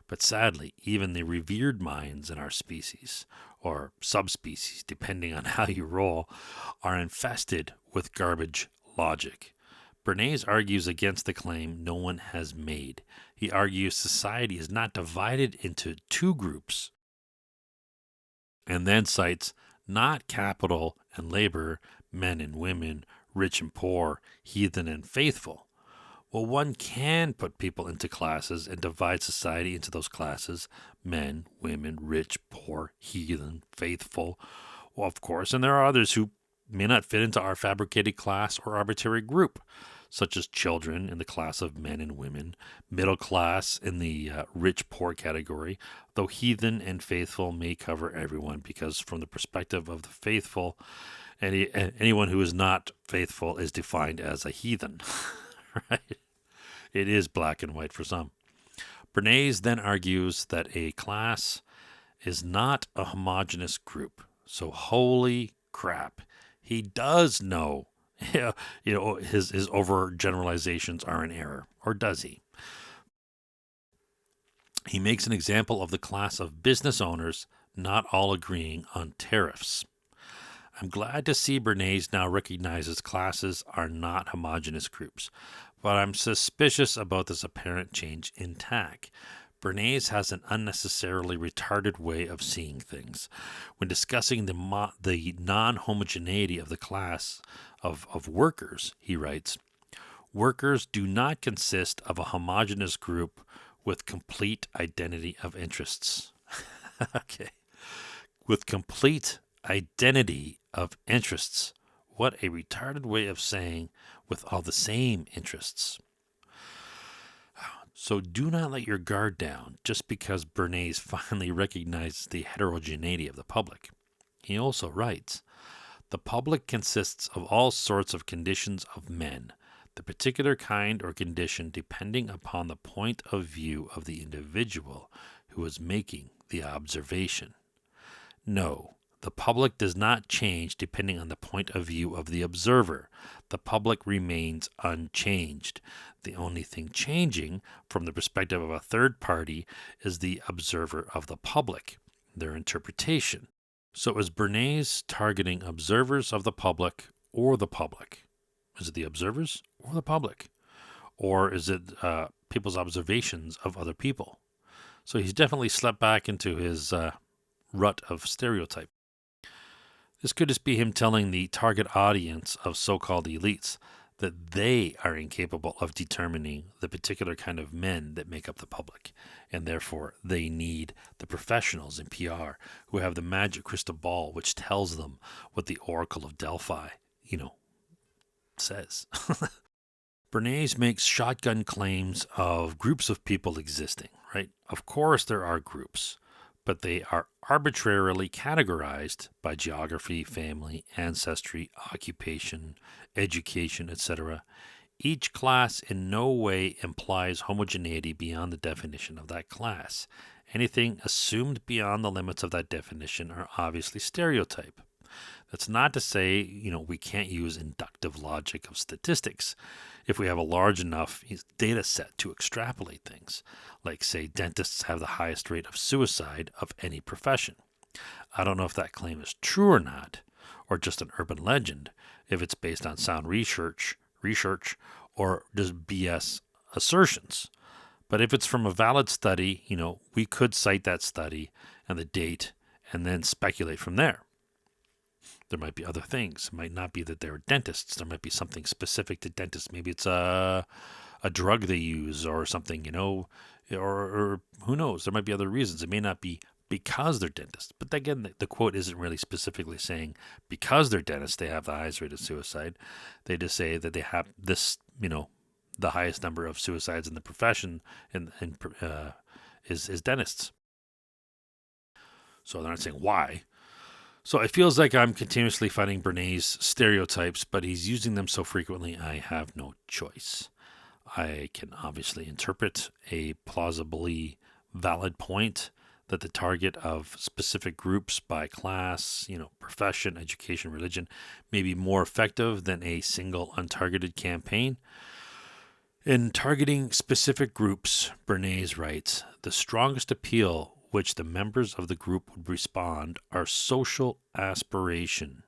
But sadly, even the revered minds in our species, or subspecies, depending on how you roll, are infested with garbage logic. Bernays argues against the claim no one has made. He argues society is not divided into two groups, and then cites not capital and labor, men and women, rich and poor, heathen and faithful. Well, one can put people into classes and divide society into those classes: men, women, rich, poor, heathen, faithful. Well, of course, and there are others who may not fit into our fabricated class or arbitrary group, such as children in the class of men and women, middle class in the rich-poor category, though heathen and faithful may cover everyone, because from the perspective of the faithful, anyone who is not faithful is defined as a heathen, right? It is black and white for some. Bernays then argues that a class is not a homogeneous group. So holy crap, he does know, his overgeneralizations are in error, or does he? He makes an example of the class of business owners not all agreeing on tariffs. I'm glad to see Bernays now recognizes classes are not homogeneous groups, but I'm suspicious about this apparent change in tack. Bernays has an unnecessarily retarded way of seeing things. When discussing the non-homogeneity of the class of workers, he writes, "Workers do not consist of a homogeneous group with complete identity of interests." Okay. With complete identity of interests. What a retarded way of saying with all the same interests. So do not let your guard down just because Bernays finally recognizes the heterogeneity of the public. He also writes, "The public consists of all sorts of conditions of men, the particular kind or condition depending upon the point of view of the individual who is making the observation. No, the public does not change depending on the point of view of the observer. The public remains unchanged. The only thing changing from the perspective of a third party is the observer of the public, their interpretation." So is Bernays targeting observers of the public or the public? Is it the observers or the public? Or is it people's observations of other people? So he's definitely slept back into his rut of stereotype. This could just be him telling the target audience of so-called elites that they are incapable of determining the particular kind of men that make up the public, and therefore they need the professionals in PR who have the magic crystal ball which tells them what the Oracle of Delphi, says. Bernays makes shotgun claims of groups of people existing, right? Of course there are groups, but they are arbitrarily categorized by geography, family, ancestry, occupation, education, etc. Each class in no way implies homogeneity beyond the definition of that class. Anything assumed beyond the limits of that definition are obviously stereotype. That's not to say, we can't use inductive logic of statistics if we have a large enough data set to extrapolate things. Like, say, dentists have the highest rate of suicide of any profession. I don't know if that claim is true or not, or just an urban legend, if it's based on sound research, or just BS assertions. But if it's from a valid study, we could cite that study and the date and then speculate from there. There might be other things. It might not be that they're dentists. There might be something specific to dentists. Maybe it's a drug they use or something, or who knows? There might be other reasons. It may not be because they're dentists. But again, the quote isn't really specifically saying because they're dentists, they have the highest rate of suicide. They just say that they have this, the highest number of suicides in the profession is dentists. So they're not saying why. So it feels like I'm continuously fighting Bernays' stereotypes, but he's using them so frequently I have no choice. I can obviously interpret a plausibly valid point that the target of specific groups by class, profession, education, religion may be more effective than a single untargeted campaign. In targeting specific groups, Bernays writes, the strongest appeal which the members of the group would respond are social aspiration,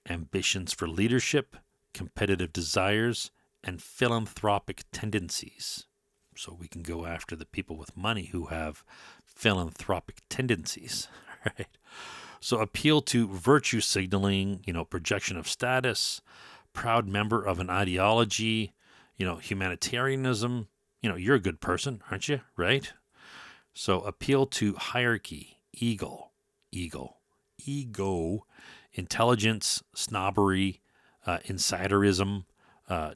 ambitions for leadership, competitive desires, and philanthropic tendencies. So we can go after the people with money who have philanthropic tendencies, right? So appeal to virtue signaling, projection of status, proud member of an ideology, humanitarianism. You're a good person, aren't you? Right? So appeal to hierarchy, ego, intelligence, snobbery, insiderism,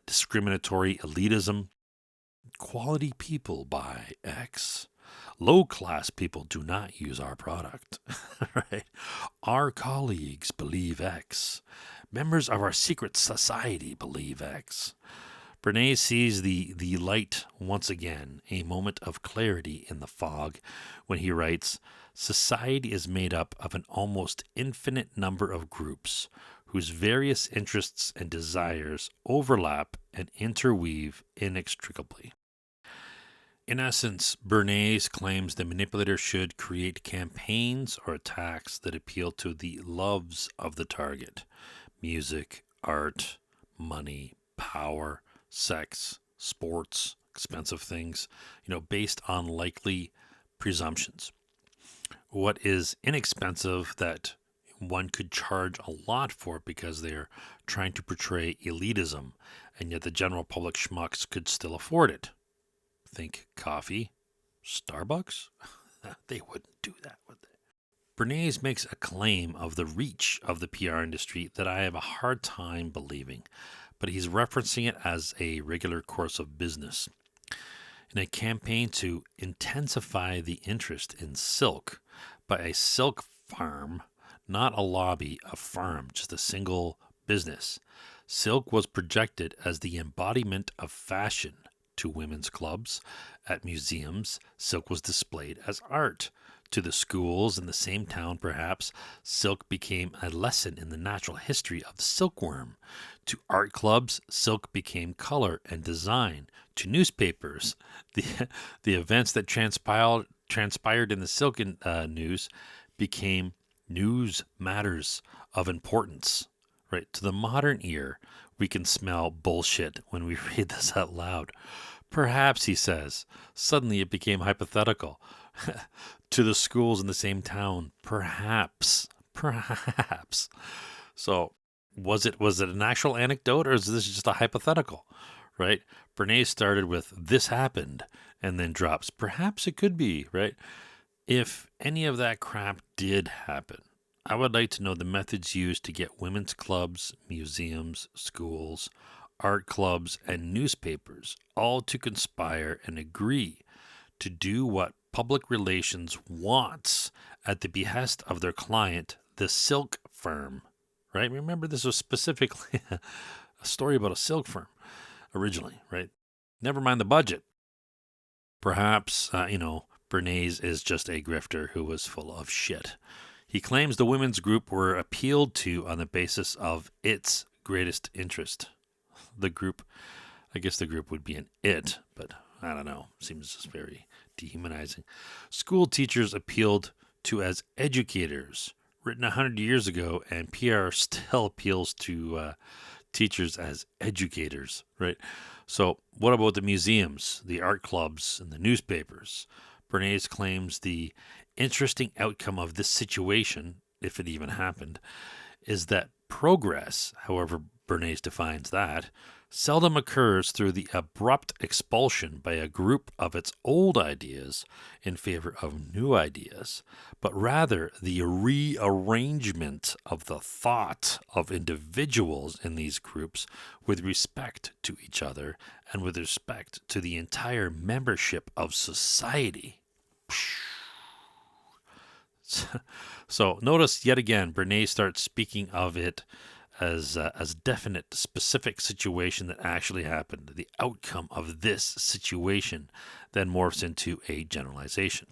discriminatory elitism. Quality people buy X. Low-class people do not use our product. Right? Our colleagues believe X. Members of our secret society believe X. Bernays sees the light once again, a moment of clarity in the fog, when he writes, society is made up of an almost infinite number of groups whose various interests and desires overlap and interweave inextricably. In essence, Bernays claims the manipulator should create campaigns or attacks that appeal to the loves of the target: music, art, money, power, sex, sports, expensive things, based on likely presumptions. What is inexpensive that one could charge a lot for because they're trying to portray elitism, and yet the general public schmucks could still afford it. Think coffee, Starbucks? They wouldn't do that, would they? Bernays makes a claim of the reach of the PR industry that I have a hard time believing, but he's referencing it as a regular course of business. In a campaign to intensify the interest in silk by a silk farm, not a lobby, a farm, just a single business, silk was projected as the embodiment of fashion to women's clubs. At museums, silk was displayed as art. To the schools in the same town, perhaps, silk became a lesson in the natural history of the silkworm. To art clubs, silk became color and design. To newspapers, the events that transpired in the silk news became news matters of importance. Right? To the modern ear, we can smell bullshit when we read this out loud. Perhaps, he says, suddenly it became hypothetical. To the schools in the same town, perhaps. So, was it an actual anecdote, or is this just a hypothetical? Right? Bernays started with "this happened" and then drops "perhaps it could be." Right? If any of that crap did happen, I would like to know the methods used to get women's clubs, museums, schools, art clubs, and newspapers all to conspire and agree to do what public relations wants at the behest of their client, the silk firm. Right? Remember, this was specifically a story about a silk firm originally, right? Never mind the budget. Perhaps, Bernays is just a grifter who was full of shit. He claims the women's group were appealed to on the basis of its greatest interest. The group would be an it, but I don't know. Seems just very dehumanizing. School teachers appealed to as educators, written 100 years ago, and PR still appeals to teachers as educators, right? So what about the museums, the art clubs, and the newspapers? Bernays claims the interesting outcome of this situation, if it even happened, is that progress, however Bernays defines that, seldom occurs through the abrupt expulsion by a group of its old ideas in favor of new ideas, but rather the rearrangement of the thought of individuals in these groups with respect to each other and with respect to the entire membership of society. So notice yet again, Bernays starts speaking of it as definite, specific situation that actually happened. The outcome of this situation then morphs into a generalization.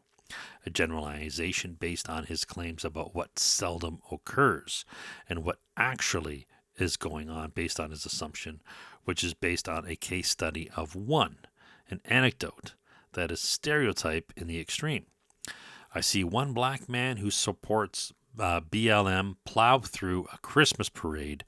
a generalization based on his claims about what seldom occurs and what actually is going on based on his assumption, which is based on a case study of one, an anecdote that is stereotype in the extreme. I see one black man who supports BLM plow through a Christmas parade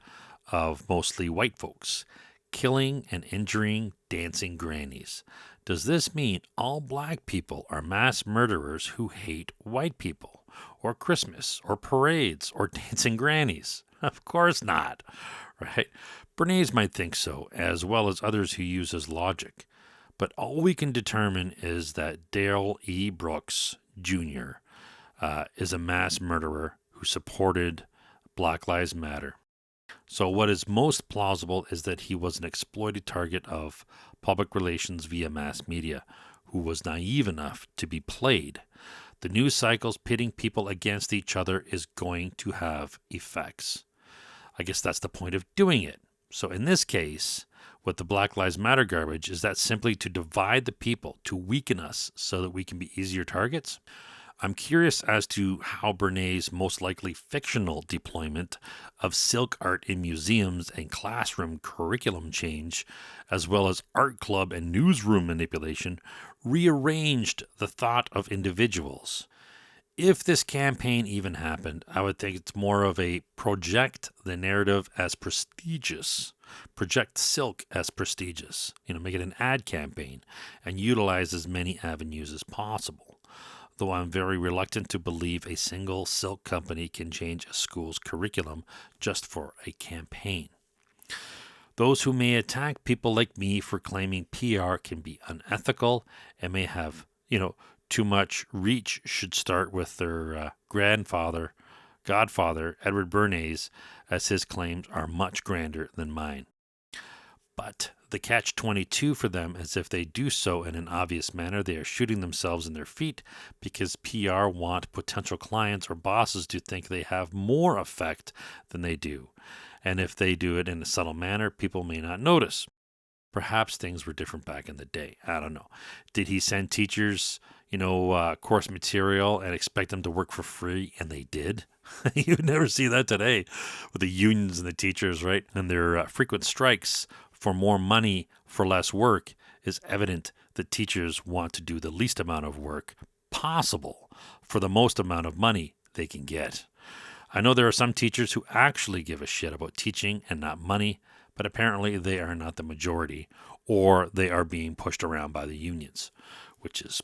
of mostly white folks, killing and injuring dancing grannies. Does this mean all black people are mass murderers who hate white people, or Christmas, or parades, or dancing grannies? Of course not, right? Bernays might think so, as well as others who use his logic. But all we can determine is that Dale E. Brooks, Jr. Is a mass murderer who supported Black Lives Matter. So what is most plausible is that he was an exploited target of public relations via mass media, who was naive enough to be played. The news cycles pitting people against each other is going to have effects. I guess that's the point of doing it. So in this case, with the Black Lives Matter garbage, is that simply to divide the people, to weaken us so that we can be easier targets? I'm curious as to how Bernays' most likely fictional deployment of silk art in museums and classroom curriculum change, as well as art club and newsroom manipulation, rearranged the thought of individuals. If this campaign even happened, I would think it's more of a project the narrative as prestigious, project silk as prestigious, make it an ad campaign and utilize as many avenues as possible. Though I'm very reluctant to believe a single silk company can change a school's curriculum just for a campaign. Those who may attack people like me for claiming PR can be unethical and may have, too much reach should start with their godfather, Edward Bernays, as his claims are much grander than mine. But the catch-22 for them is if they do so in an obvious manner, they are shooting themselves in their feet because PR want potential clients or bosses to think they have more effect than they do. And if they do it in a subtle manner, people may not notice. Perhaps things were different back in the day. I don't know. Did he send teachers, course material and expect them to work for free? And they did. You'd never see that today with the unions and the teachers, right? And their frequent strikes for more money for less work is evident that teachers want to do the least amount of work possible for the most amount of money they can get. I know there are some teachers who actually give a shit about teaching and not money, but apparently they are not the majority, or they are being pushed around by the unions, which is,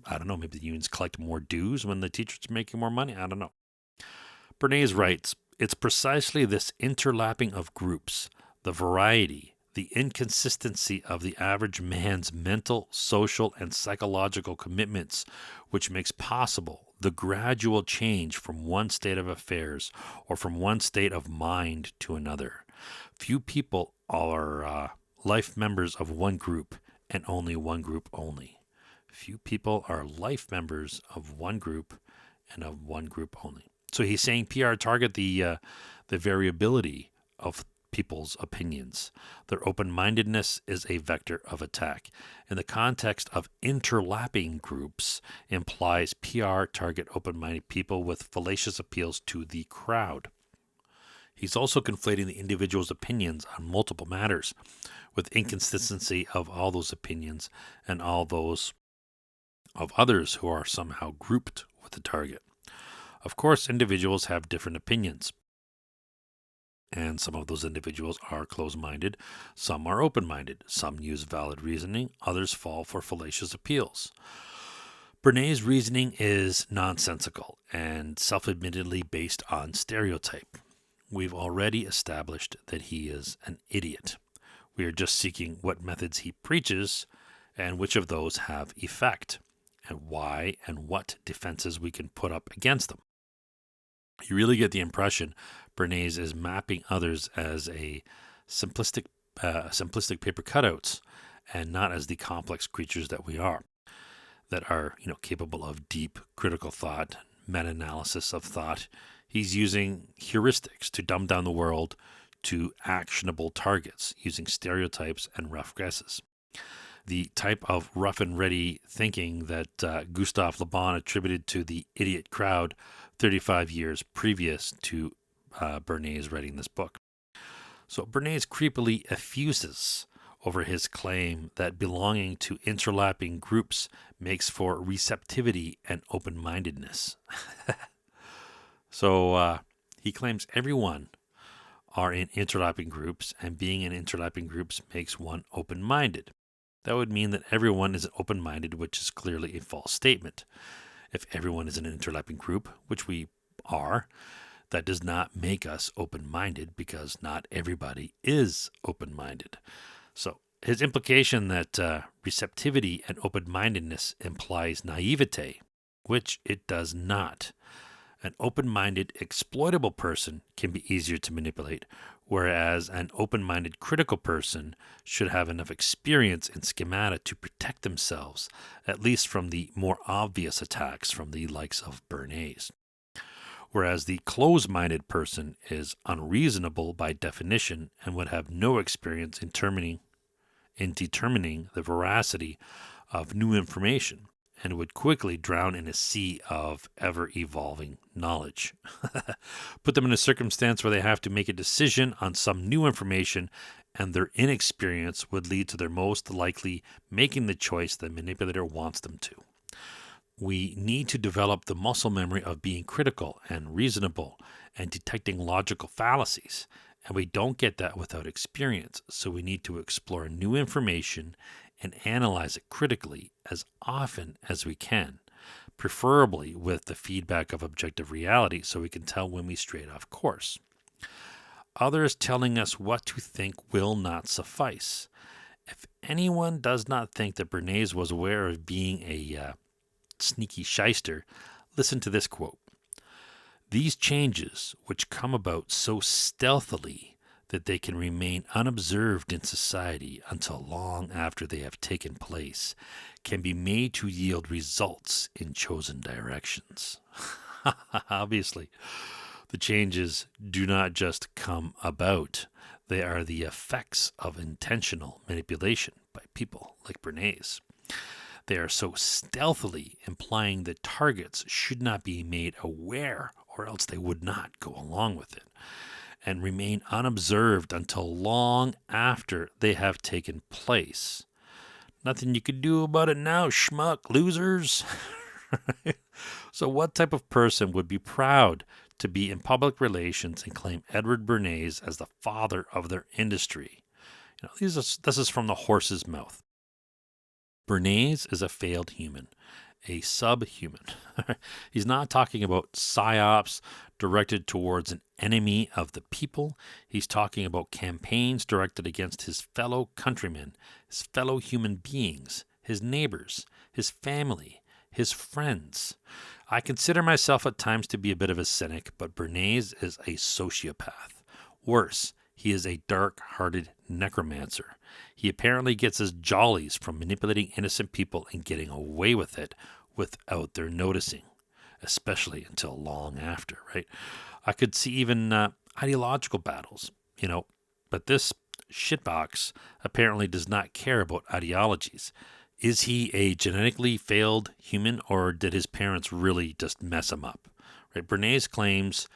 I don't know, maybe the unions collect more dues when the teachers are making more money. I don't know. Bernays writes, it's precisely this interlapping of groups, the variety, the inconsistency of the average man's mental, social, and psychological commitments, which makes possible the gradual change from one state of affairs or from one state of mind to another. Few people are life members of one group and only one group only. Few people are life members of one group and of one group only. So he's saying PR target the variability of people's opinions. Their open-mindedness is a vector of attack. In the context of interlapping groups implies PR target open-minded people with fallacious appeals to the crowd. He's also conflating the individual's opinions on multiple matters with inconsistency of all those opinions and all those of others who are somehow grouped with the target. Of course, individuals have different opinions. And some of those individuals are closed-minded, some are open-minded, some use valid reasoning, others fall for fallacious appeals. Bernays' reasoning is nonsensical and self-admittedly based on stereotype. We've already established that he is an idiot. We are just seeking what methods he preaches and which of those have effect, and why and what defenses we can put up against them. You really get the impression Bernays is mapping others as a simplistic paper cutouts and not as the complex creatures that we are, that are capable of deep critical thought, meta-analysis of thought. He's using heuristics to dumb down the world to actionable targets using stereotypes and rough guesses. the type of rough and ready thinking that Gustave Le Bon attributed to the idiot crowd 35 years previous to Bernays writing this book. So Bernays creepily effuses over his claim that belonging to interlapping groups makes for receptivity and open-mindedness. So he claims everyone are in interlapping groups, and being in interlapping groups makes one open-minded. That would mean that everyone is open-minded, which is clearly a false statement. If everyone is in an interlapping group, which we are, that does not make us open-minded because not everybody is open-minded. So his implication that receptivity and open-mindedness implies naivete, which it does not. An open-minded, exploitable person can be easier to manipulate, whereas an open-minded, critical person should have enough experience in schemata to protect themselves, at least from the more obvious attacks from the likes of Bernays. Whereas the closed-minded person is unreasonable by definition and would have no experience in determining the veracity of new information, and would quickly drown in a sea of ever-evolving knowledge. Put them in a circumstance where they have to make a decision on some new information, and their inexperience would lead to their most likely making the choice the manipulator wants them to. We need to develop the muscle memory of being critical and reasonable and detecting logical fallacies, and we don't get that without experience, so we need to explore new information and analyze it critically as often as we can, preferably with the feedback of objective reality so we can tell when we strayed off course. Others telling us what to think will not suffice. If anyone does not think that Bernays was aware of being a sneaky shyster, listen to this quote. These changes, which come about so stealthily that they can remain unobserved in society until long after they have taken place, can be made to yield results in chosen directions. Obviously, the changes do not just come about. They are the effects of intentional manipulation by people like Bernays. They are so stealthily implying that targets should not be made aware, or else they would not go along with it, and remain unobserved until long after they have taken place. Nothing you can do about it now, schmuck, losers. So what type of person would be proud to be in public relations and claim Edward Bernays as the father of their industry? This is from the horse's mouth. Bernays is a failed human, a subhuman. He's not talking about psyops directed towards an enemy of the people. He's talking about campaigns directed against his fellow countrymen, his fellow human beings, his neighbors, his family, his friends. I consider myself at times to be a bit of a cynic, but Bernays is a sociopath. Worse, he is a dark-hearted necromancer. He apparently gets his jollies from manipulating innocent people and getting away with it without their noticing, especially until long after, right? I could see even ideological battles, but this shitbox apparently does not care about ideologies. Is he a genetically failed human, or did his parents really just mess him up? Right? Bernays claims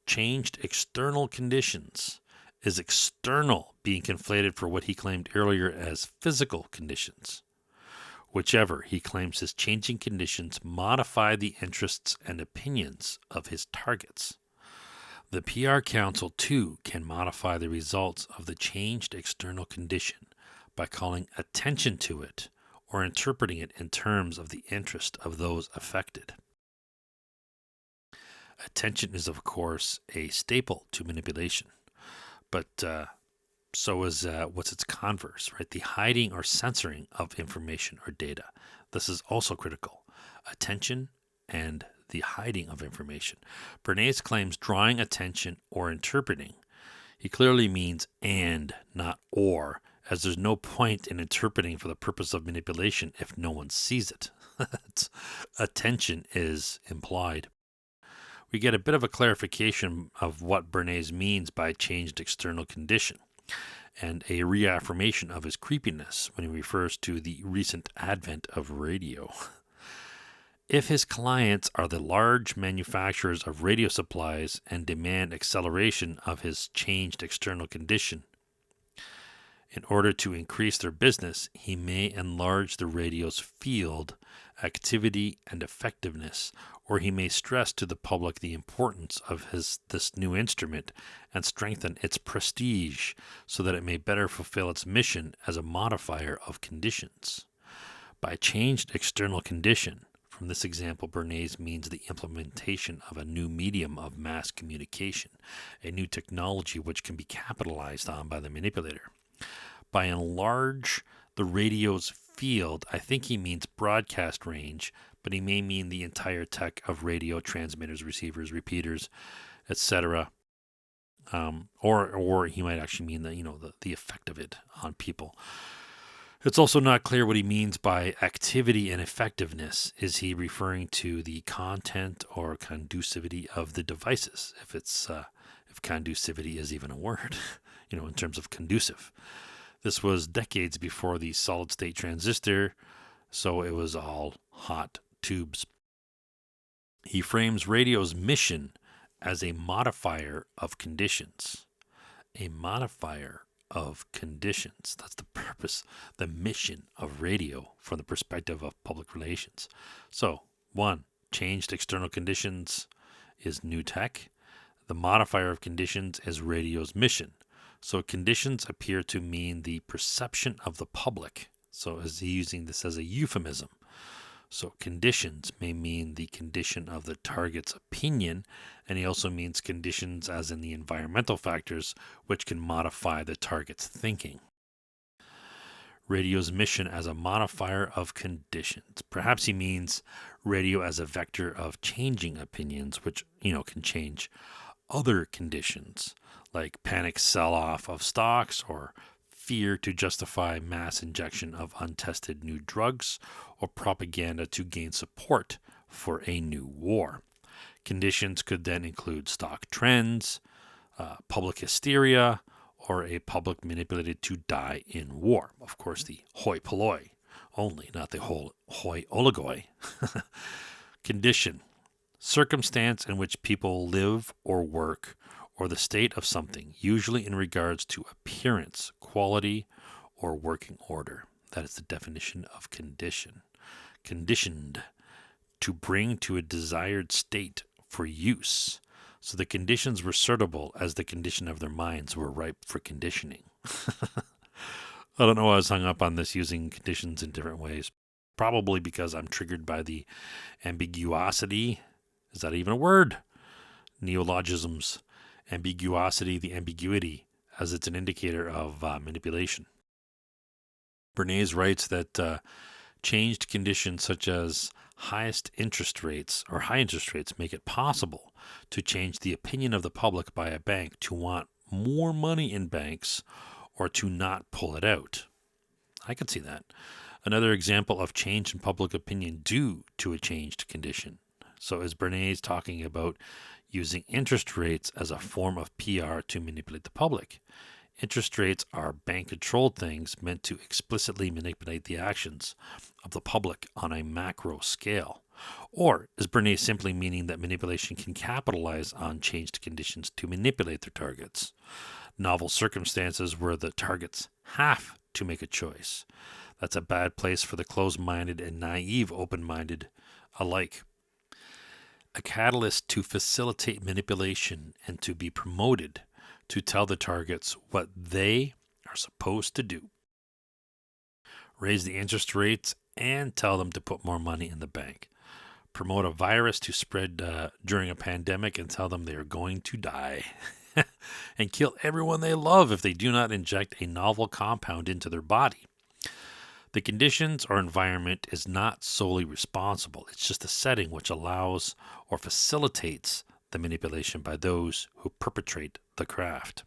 changed external conditions is external being conflated for what he claimed earlier as physical conditions. Whichever, he claims his changing conditions modify the interests and opinions of his targets. The PR Council, too, can modify the results of the changed external condition by calling attention to it or interpreting it in terms of the interest of those affected. Attention is, of course, a staple to manipulation, but so is what's its converse, right? The hiding or censoring of information or data. This is also critical. Attention and the hiding of information. Bernays claims drawing attention or interpreting. He clearly means and, not or, as there's no point in interpreting for the purpose of manipulation if no one sees it. Attention is implied. We get a bit of a clarification of what Bernays means by changed external condition. and a reaffirmation of his creepiness when he refers to the recent advent of radio. If his clients are the large manufacturers of radio supplies and demand acceleration of his changed external condition, in order to increase their business, he may enlarge the radio's field, activity, and effectiveness, or he may stress to the public the importance of this new instrument and strengthen its prestige so that it may better fulfill its mission as a modifier of conditions. By changed external condition, from this example, Bernays means the implementation of a new medium of mass communication, a new technology which can be capitalized on by the manipulator. By enlarge the radio's field, I think he means broadcast range, but he may mean the entire tech of radio transmitters, receivers, repeaters, etc. Or he might actually mean the effect of it on people. It's also not clear what he means by activity and effectiveness. Is he referring to the content or conducivity of the devices? If conducivity is even a word, in terms of conducive. This was decades before the solid-state transistor, so it was all hot tubes. He frames radio's mission as a modifier of conditions. A modifier of conditions. That's the purpose, the mission of radio from the perspective of public relations. So, 1, changed external conditions is new tech. The modifier of conditions is radio's mission. So conditions appear to mean the perception of the public. So is he using this as a euphemism? So conditions may mean the condition of the target's opinion, and he also means conditions as in the environmental factors which can modify the target's thinking. Radio's mission as a modifier of conditions. Perhaps he means radio as a vector of changing opinions, which, can change other conditions, like panic sell-off of stocks or fear to justify mass injection of untested new drugs or propaganda to gain support for a new war. Conditions could then include stock trends, public hysteria, or a public manipulated to die in war. Of course, the hoi polloi only, not the whole hoi oligoi. Condition. Circumstance in which people live or work, or the state of something, usually in regards to appearance, quality, or working order. That is the definition of condition. Conditioned, to bring to a desired state for use. So the conditions were suitable as the condition of their minds were ripe for conditioning. I don't know why I was hung up on this using conditions in different ways. Probably because I'm triggered by the ambiguosity. Is that even a word? Neologisms. Ambiguosity, the ambiguity, as it's an indicator of manipulation. Bernays writes that changed conditions such as high interest rates make it possible to change the opinion of the public by a bank to want more money in banks or to not pull it out. I could see that. Another example of change in public opinion due to a changed condition. So is Bernays talking about using interest rates as a form of PR to manipulate the public? Interest rates are bank-controlled things meant to explicitly manipulate the actions of the public on a macro scale. Or is Bernays simply meaning that manipulation can capitalize on changed conditions to manipulate their targets? Novel circumstances where the targets have to make a choice. That's a bad place for the closed-minded and naive open-minded alike. A catalyst to facilitate manipulation and to be promoted to tell the targets what they are supposed to do. Raise the interest rates and tell them to put more money in the bank. Promote a virus to spread during a pandemic and tell them they are going to die. And kill everyone they love if they do not inject a novel compound into their body. The conditions or environment is not solely responsible. It's just a setting which allows or facilitates the manipulation by those who perpetrate the craft.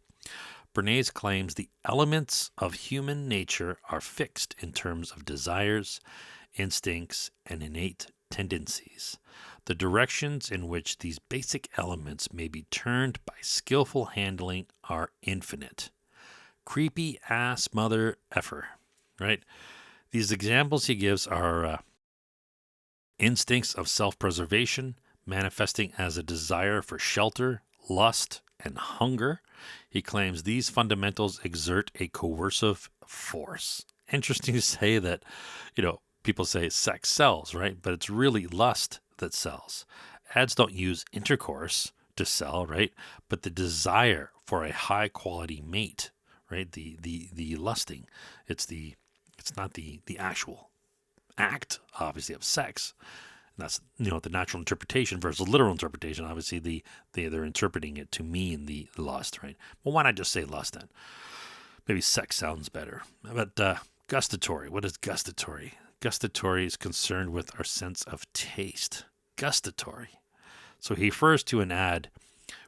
Bernays claims the elements of human nature are fixed in terms of desires, instincts, and innate tendencies. The directions in which these basic elements may be turned by skillful handling are infinite. Creepy ass mother effer, right? These examples he gives are instincts of self-preservation manifesting as a desire for shelter, lust, and hunger. He claims these fundamentals exert a coercive force. Interesting to say that, people say sex sells, right? But it's really lust that sells. Ads don't use intercourse to sell, right? But the desire for a high quality mate, right? The lusting. It's not the actual act, obviously, of sex. And that's the natural interpretation versus literal interpretation. Obviously, they're interpreting it to mean the lust, right? Well, why not just say lust then? Maybe sex sounds better. But gustatory. What is gustatory? Gustatory is concerned with our sense of taste. Gustatory. So he refers to an ad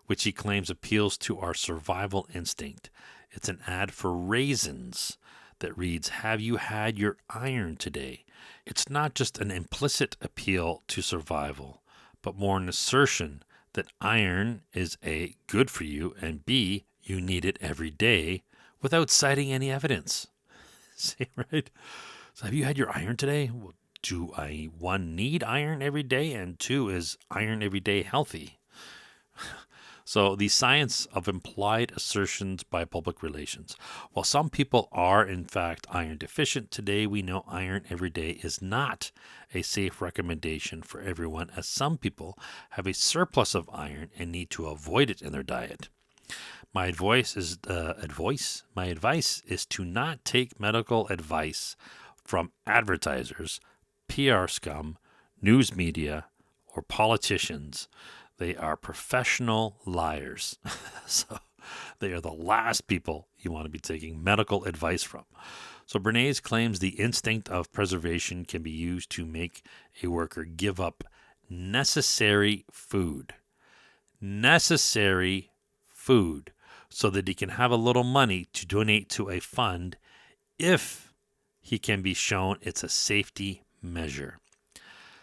which he claims appeals to our survival instinct. It's an ad for raisins that reads, "Have you had your iron today?" It's not just an implicit appeal to survival, but more an assertion that iron is A, good for you, and B, you need it every day without citing any evidence. See, right? So have you had your iron today? Well, do I, one, need iron every day? And two, is iron every day healthy? So the science of implied assertions by public relations. While some people are, in fact, iron deficient today, we know iron every day is not a safe recommendation for everyone, as some people have a surplus of iron and need to avoid it in their diet. My advice is to not take medical advice from advertisers, PR scum, news media, or politicians. They are professional liars. So they are the last people you want to be taking medical advice from. So Bernays claims the instinct of preservation can be used to make a worker give up necessary food. Necessary food. So that he can have a little money to donate to a fund if he can be shown it's a safety measure.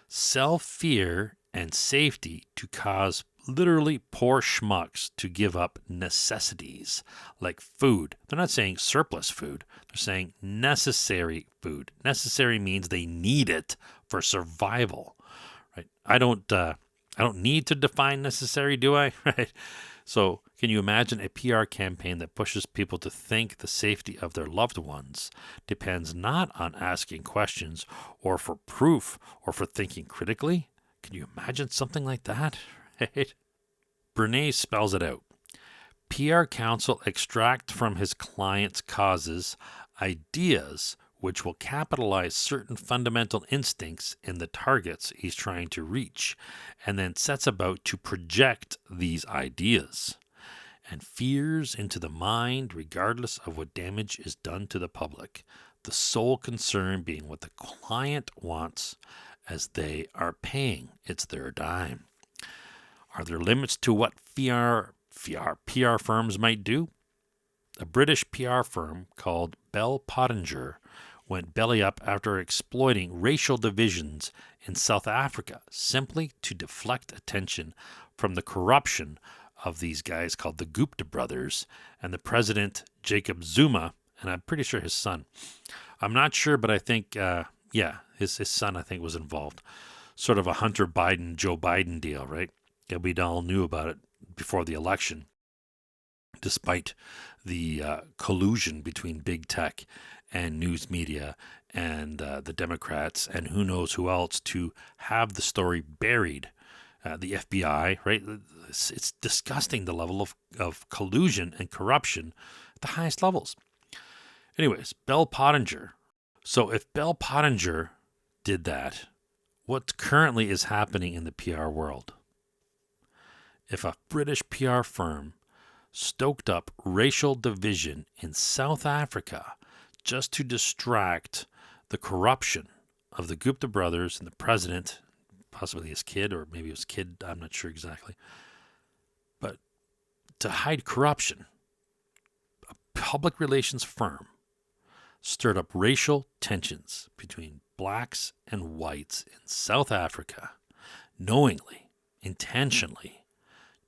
Sell fear and safety to cause literally poor schmucks to give up necessities like food. They're not saying surplus food. They're saying necessary food. Necessary means they need it for survival, right? I don't need to define necessary, do I? Right? So can you imagine a PR campaign that pushes people to think the safety of their loved ones depends not on asking questions or for proof or for thinking critically? Can you imagine something like that? Right? Bernays spells it out. PR counsel extract from his client's causes ideas which will capitalize certain fundamental instincts in the targets he's trying to reach, and then sets about to project these ideas and fears into the mind regardless of what damage is done to the public, the sole concern being what the client wants as they are paying. It's their dime. Are there limits to what PR firms might do? A British PR firm called Bell Pottinger went belly up after exploiting racial divisions in South Africa simply to deflect attention from the corruption of these guys called the Gupta brothers and the president Jacob Zuma, and I'm pretty sure his son. I'm not sure, but I think, his son, I think, was involved. Sort of a Hunter Biden, Joe Biden deal, right? Yeah, we all knew about it before the election, despite the collusion between big tech and news media and the Democrats and who knows who else to have the story buried. The FBI, right? It's disgusting, the level of collusion and corruption at the highest levels. Anyways, Bell Pottinger. So if Bell Pottinger did that, what currently is happening in the PR world? If a British PR firm stoked up racial division in South Africa just to distract the corruption of the Gupta brothers and the president, possibly his kid, or maybe his kid, I'm not sure exactly, but to hide corruption, a public relations firm stirred up racial tensions between blacks and whites in South Africa, knowingly, intentionally,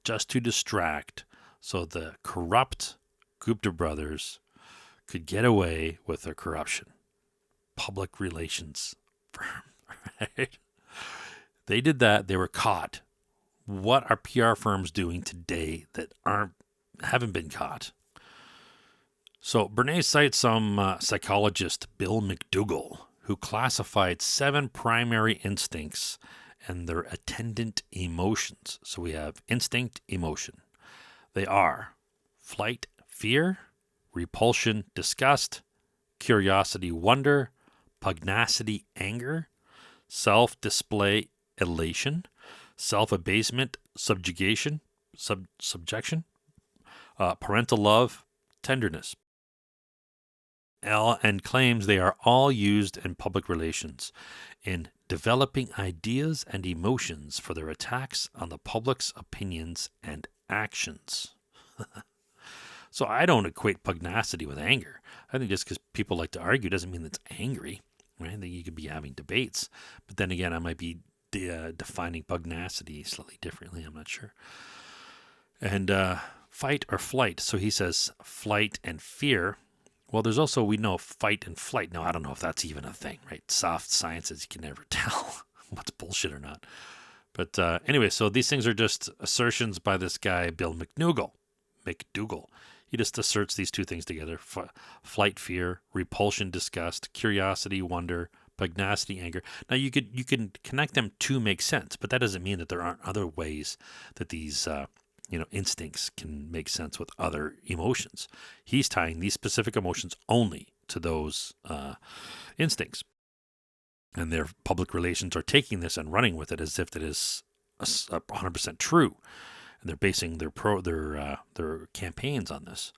just to distract so the corrupt Gupta brothers could get away with their corruption. Public relations firm, right? They did that. They were caught. What are PR firms doing today that haven't been caught? So Bernays cites some psychologist, Bill McDougall, who classified 7 primary instincts and their attendant emotions. So we have instinct, emotion. They are flight, fear, repulsion, disgust, curiosity, wonder, pugnacity, anger, self-display, elation, self-abasement, subjection, parental love, tenderness. And claims they are all used in public relations in developing ideas and emotions for their attacks on the public's opinions and actions. So I don't equate pugnacity with anger. I think just because people like to argue doesn't mean it's angry, right? I think you could be having debates. But then again, I might be defining pugnacity slightly differently. I'm not sure. And fight or flight. So he says flight and fear. Well, there's also, we know, fight and flight. Now, I don't know if that's even a thing, right? Soft sciences, you can never tell what's bullshit or not. But anyway, so these things are just assertions by this guy, Bill McDougall. He just asserts these two things together. Flight, fear, repulsion, disgust, curiosity, wonder, pugnacity, anger. Now, you can connect them to make sense, but that doesn't mean that there aren't other ways that these instincts can make sense with other emotions. He's tying these specific emotions only to those instincts. And their public relations are taking this and running with it as if it is 100% true. And they're basing their campaigns on this,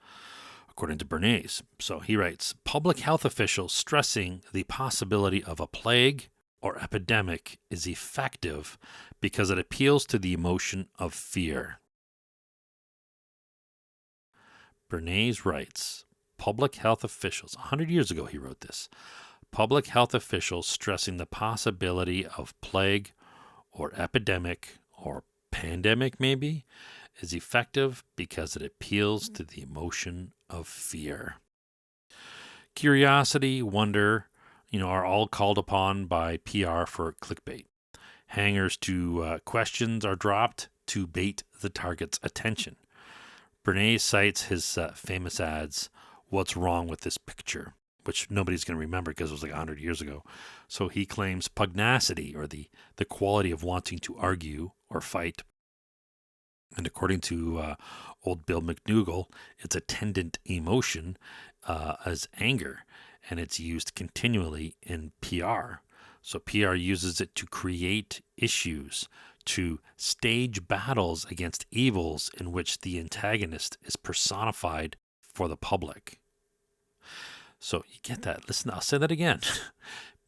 according to Bernays. So he writes, public health officials stressing the possibility of a plague or epidemic is effective because it appeals to the emotion of fear. Bernays writes, public health officials, 100 years ago he wrote this, public health officials stressing the possibility of plague or epidemic or pandemic maybe is effective because it appeals to the emotion of fear. Curiosity, wonder, are all called upon by PR for clickbait. Hangers to questions are dropped to bait the target's attention. Bernays cites his famous ads, "What's wrong with this picture?" which nobody's going to remember because it was like 100 years ago. So he claims pugnacity, or the quality of wanting to argue or fight. And according to old Bill McDougall, its attendant emotion as anger, and it's used continually in PR. So PR uses it to create issues, to stage battles against evils in which the antagonist is personified for the public. So you get that. Listen, I'll say that again.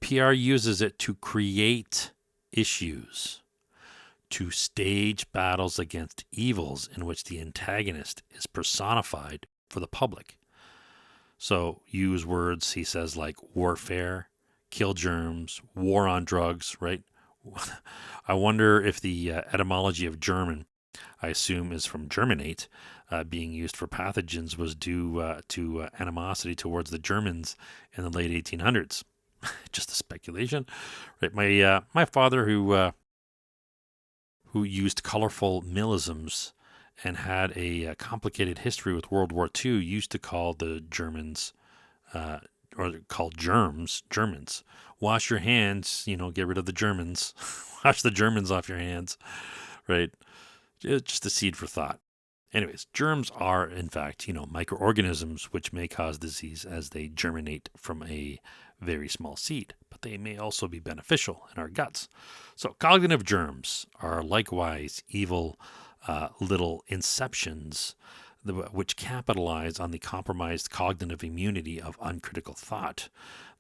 PR uses it to create issues, to stage battles against evils in which the antagonist is personified for the public. So use words, he says, like warfare, kill germs, war on drugs, right? I wonder if the etymology of German, I assume is from germinate, being used for pathogens, was due to animosity towards the Germans in the late 1800s. Just a speculation, right? My father, who used colorful Millisms and had a complicated history with World War II, used to call the Germans, or called germs, Germans. Wash your hands, get rid of the Germans. Wash the Germans off your hands, right? Just a seed for thought. Anyways, germs are, in fact, microorganisms which may cause disease as they germinate from a very small seed, but they may also be beneficial in our guts. So cognitive germs are likewise evil little inceptions which capitalize on the compromised cognitive immunity of uncritical thought.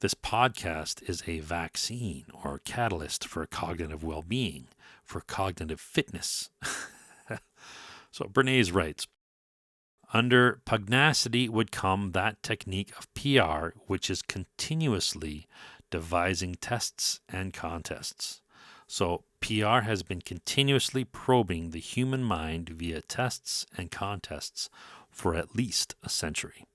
This podcast is a vaccine or catalyst for cognitive well-being, for cognitive fitness. So Bernays writes, under pugnacity would come that technique of PR which is continuously devising tests and contests. So PR has been continuously probing the human mind via tests and contests for at least a century.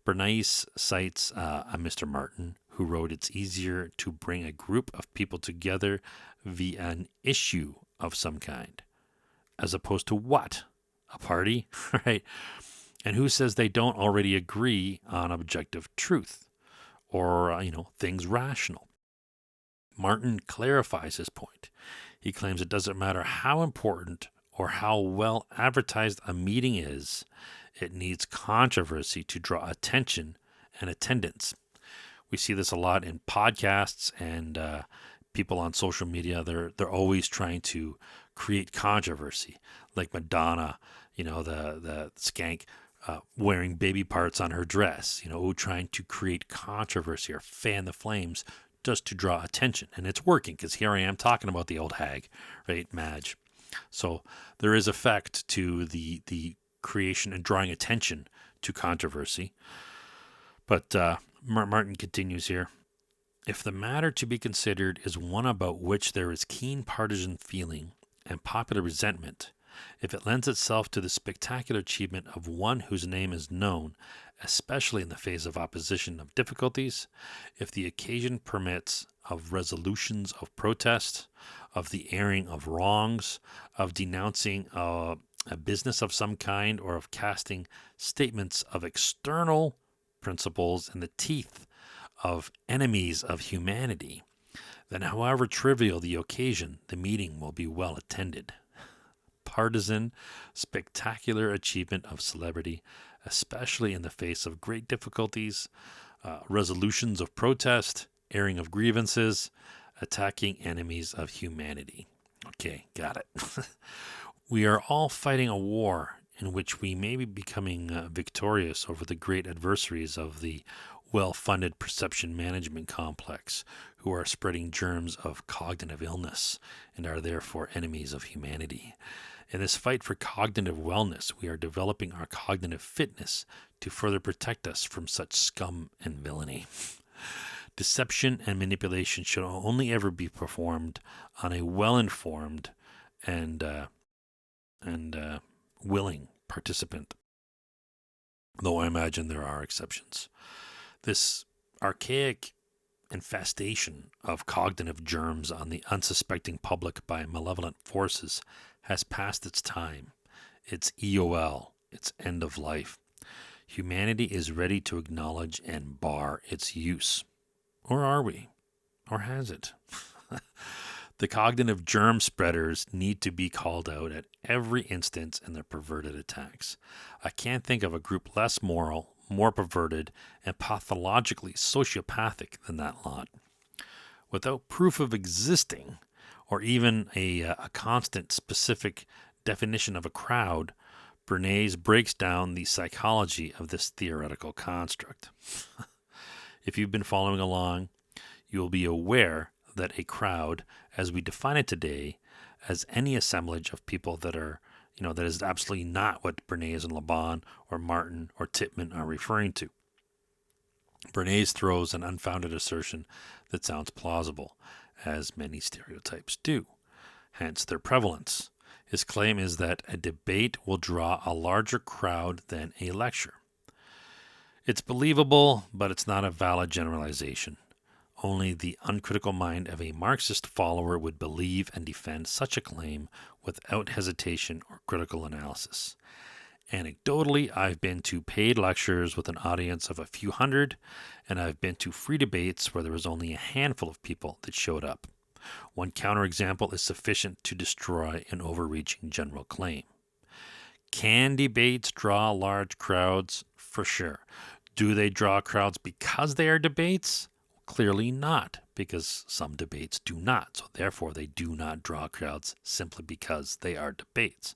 Bernays cites a Mr. Martin who wrote, "It's easier to bring a group of people together via an issue of some kind, as opposed to what? A party?" Right? And who says they don't already agree on objective truth or, things rational? Martin clarifies his point. He claims it doesn't matter how important or how well advertised a meeting is, it needs controversy to draw attention and attendance. We see this a lot in podcasts and people on social media. They're always trying to create controversy, like Madonna, the skank wearing baby parts on her dress, trying to create controversy or fan the flames just to draw attention. And it's working because here I am talking about the old hag, right, Madge. So there is effect to the creation and drawing attention to controversy. But Martin continues here. If the matter to be considered is one about which there is keen partisan feeling and popular resentment, if it lends itself to the spectacular achievement of one whose name is known, especially in the face of opposition of difficulties, if the occasion permits of resolutions of protest, of the airing of wrongs, of denouncing a business of some kind, or of casting statements of external principles in the teeth of enemies of humanity, then however trivial the occasion, the meeting will be well attended. Partisan, spectacular achievement of celebrity, especially in the face of great difficulties, resolutions of protest, airing of grievances, attacking enemies of humanity. Okay, got it. We are all fighting a war in which we may be becoming victorious over the great adversaries of the well-funded perception management complex, who are spreading germs of cognitive illness and are therefore enemies of humanity. In this fight for cognitive wellness, we are developing our cognitive fitness to further protect us from such scum and villainy. Deception and manipulation should only ever be performed on a well-informed and willing participant, though I imagine there are exceptions. This archaic infestation of cognitive germs on the unsuspecting public by malevolent forces has passed its time, its EOL, its end of life. Humanity is ready to acknowledge and bar its use. Or are we? Or has it? The cognitive germ spreaders need to be called out at every instance in their perverted attacks. I can't think of a group less moral, more perverted, and pathologically sociopathic than that lot. Without proof of existing, or even a constant specific definition of a crowd, Bernays breaks down the psychology of this theoretical construct. If you've been following along, you will be aware that a crowd, as we define it today, as any assemblage of people that are, that is absolutely not what Bernays and Laban or Martin or Titman are referring to. Bernays throws an unfounded assertion that sounds plausible, as many stereotypes do, hence their prevalence. His claim is that a debate will draw a larger crowd than a lecture. It's believable, but it's not a valid generalization. Only the uncritical mind of a Marxist follower would believe and defend such a claim without hesitation or critical analysis. Anecdotally, I've been to paid lectures with an audience of a few hundred, and I've been to free debates where there was only a handful of people that showed up. One counterexample is sufficient to destroy an overreaching general claim. Can debates draw large crowds? For sure. Do they draw crowds because they are debates? Clearly not, because some debates do not. So therefore, they do not draw crowds simply because they are debates.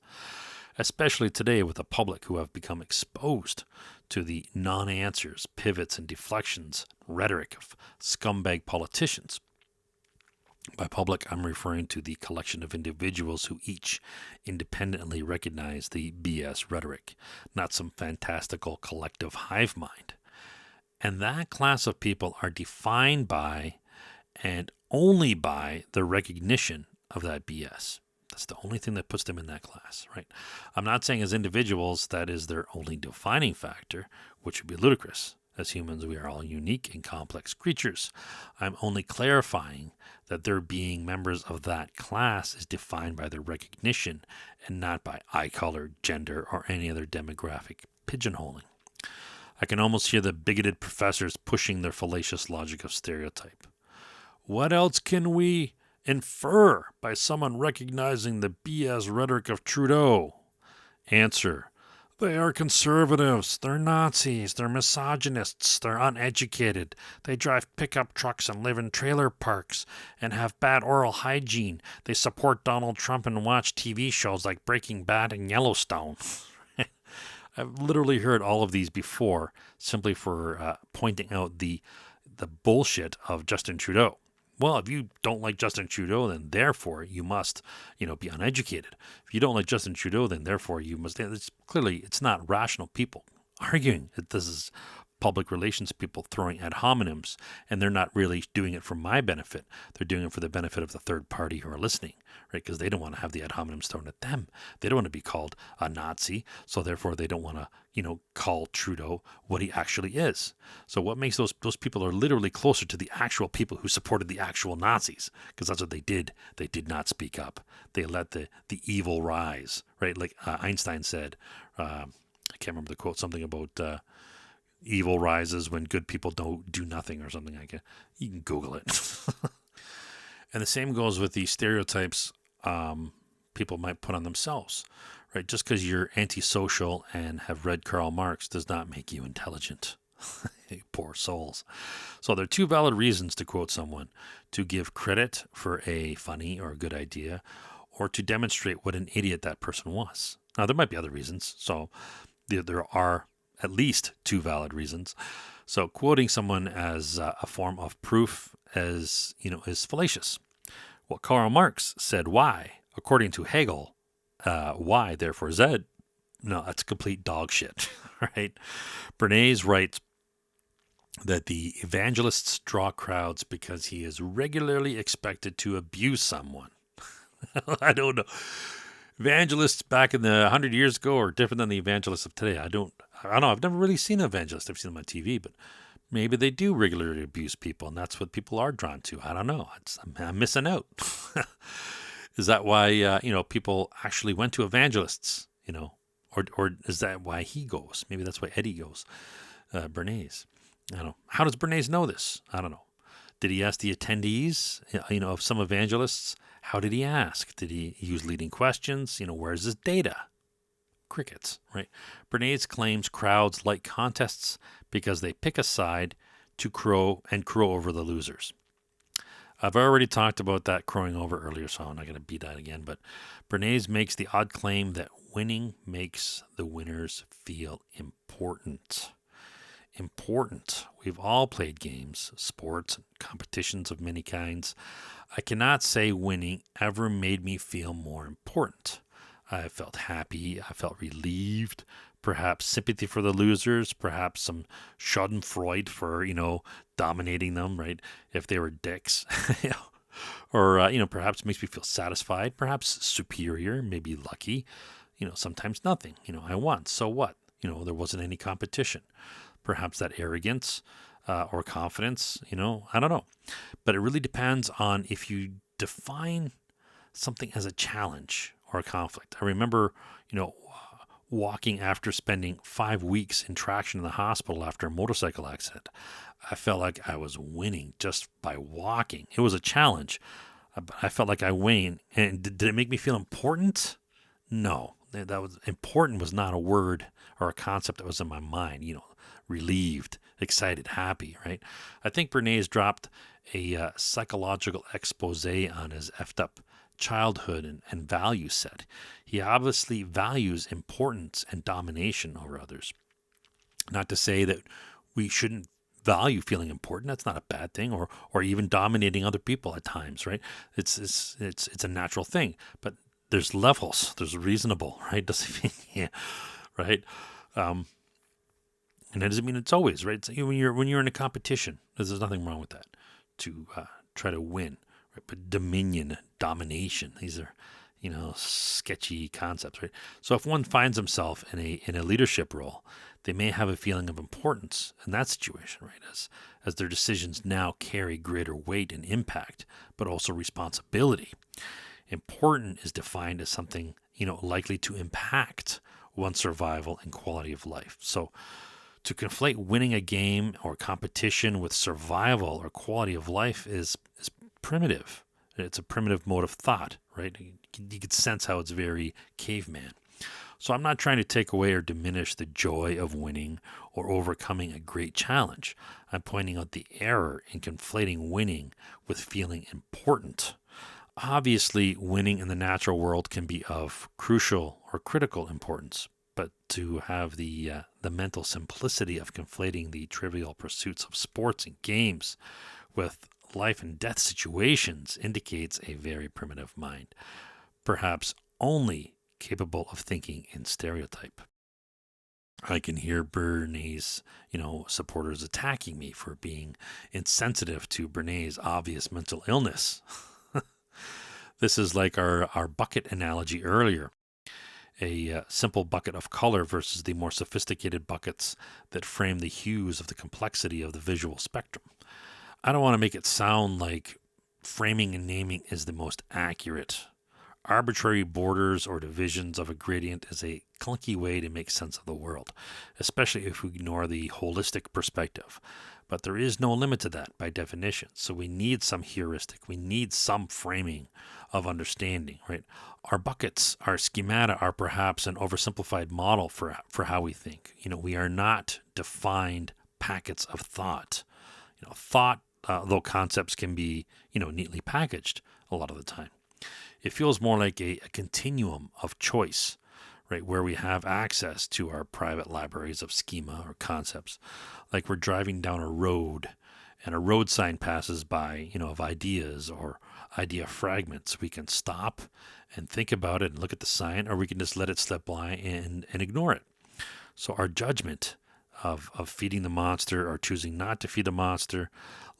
Especially today with a public who have become exposed to the non-answers, pivots, and deflections rhetoric of scumbag politicians. By public, I'm referring to the collection of individuals who each independently recognize the BS rhetoric, not some fantastical collective hive mind. And that class of people are defined by and only by the recognition of that BS. That's the only thing that puts them in that class, right? I'm not saying as individuals that is their only defining factor, which would be ludicrous. As humans, we are all unique and complex creatures. I'm only clarifying that their being members of that class is defined by their recognition and not by eye color, gender, or any other demographic pigeonholing. I can almost hear the bigoted professors pushing their fallacious logic of stereotype. What else can we infer by someone recognizing the BS rhetoric of Trudeau? Answer. They are conservatives, they're Nazis, they're misogynists, they're uneducated, they drive pickup trucks and live in trailer parks and have bad oral hygiene, they support Donald Trump and watch TV shows like Breaking Bad and Yellowstone. I've literally heard all of these before simply for pointing out the bullshit of Justin Trudeau. Well, if you don't like Justin Trudeau, then therefore you must, be uneducated. If you don't like Justin Trudeau, then therefore you must. It's not rational people arguing that this is public relations people throwing ad hominems, and they're not really doing it for my benefit. They're doing it for the benefit of the third party who are listening, right? Because they don't want to have the ad hominems thrown at them. They don't want to be called a Nazi, so therefore they don't want to, call Trudeau what he actually is. So what makes those people are literally closer to the actual people who supported the actual Nazis, because that's what they did. They did not speak up. They let the evil rise, right? Like Einstein said, I can't remember the quote, something about evil rises when good people don't do nothing or something like that. You can Google it. And the same goes with the stereotypes people might put on themselves, right? Just because you're antisocial and have read Karl Marx does not make you intelligent. Poor souls. So there are two valid reasons to quote someone: to give credit for a funny or a good idea, or to demonstrate what an idiot that person was. Now, there might be other reasons. So there are at least two valid reasons. So quoting someone as a form of proof is fallacious. Well, Karl Marx said Y. According to Hegel, Y, therefore Z. No, that's complete dog shit, right? Bernays writes that the evangelists draw crowds because he is regularly expected to abuse someone. I don't know. Evangelists back in the 100 years ago are different than the evangelists of today. I don't know. I've never really seen an evangelist. I've seen them on TV, but maybe they do regularly abuse people, and that's what people are drawn to. I don't know. I'm missing out. Is that why people actually went to evangelists? Or is that why he goes? Maybe that's why Eddie goes. Bernays. I don't know. How does Bernays know this? I don't know. Did he ask the attendees, of some evangelists? How did he ask? Did he use leading questions? Where's his data? Crickets, right? Bernays claims crowds like contests because they pick a side to crow over the losers. I've already talked about that crowing over earlier, so I'm not going to beat that again. But Bernays makes the odd claim that winning makes the winners feel important. Important. We've all played games, sports, competitions of many kinds. I cannot say winning ever made me feel more important. I felt happy. I felt relieved. Perhaps sympathy for the losers. Perhaps some schadenfreude for, dominating them, right? If they were dicks. Or, perhaps makes me feel satisfied. Perhaps superior. Maybe lucky. Sometimes nothing. I won. So what? There wasn't any competition. Perhaps that arrogance or confidence, I don't know. But it really depends on if you define something as a challenge or a conflict. I remember, walking after spending 5 weeks in traction in the hospital after a motorcycle accident. I felt like I was winning just by walking. It was a challenge. I felt like I won. And did it make me feel important? No. That was important was not a word or a concept that was in my mind, relieved, excited, happy, right? I think Bernays dropped a psychological expose on his effed up childhood and value set. He obviously values importance and domination over others. Not to say that we shouldn't value feeling important. That's not a bad thing, or even dominating other people at times, right? It's a natural thing, but there's levels. There's reasonable, right? Doesn't mean, yeah, right? And that doesn't mean it's always right. It's, when you're in a competition, there's nothing wrong with that. To try to win, right? But dominion, domination, these are, sketchy concepts, right? So if one finds himself in a leadership role, They may have a feeling of importance in that situation, right? As their decisions now carry greater weight and impact, but also responsibility. Important is defined as something, likely to impact one's survival and quality of life. So to conflate winning a game or competition with survival or quality of life is primitive. It's a primitive mode of thought, right? You can sense how it's very caveman. So I'm not trying to take away or diminish the joy of winning or overcoming a great challenge. I'm pointing out the error in conflating winning with feeling important. Obviously, winning in the natural world can be of crucial or critical importance, but to have the mental simplicity of conflating the trivial pursuits of sports and games with life and death situations indicates a very primitive mind, perhaps only capable of thinking in stereotype. I can hear Bernays, supporters attacking me for being insensitive to Bernays' obvious mental illness. This is like our bucket analogy earlier. A simple bucket of color versus the more sophisticated buckets that frame the hues of the complexity of the visual spectrum. I don't want to make it sound like framing and naming is the most accurate. Arbitrary borders or divisions of a gradient is a clunky way to make sense of the world, especially if we ignore the holistic perspective. But there is no limit to that by definition. So we need some heuristic. We need some framing of understanding, right? Our buckets, our schemata are perhaps an oversimplified model for how we think. We are not defined packets of thought. Thought, though concepts can be, neatly packaged a lot of the time. It feels more like a continuum of choice, right, where we have access to our private libraries of schema or concepts, like we're driving down a road and a road sign passes by, of ideas or idea fragments. We can stop and think about it and look at the sign, or we can just let it slip by and ignore it. So our judgment of feeding the monster or choosing not to feed the monster,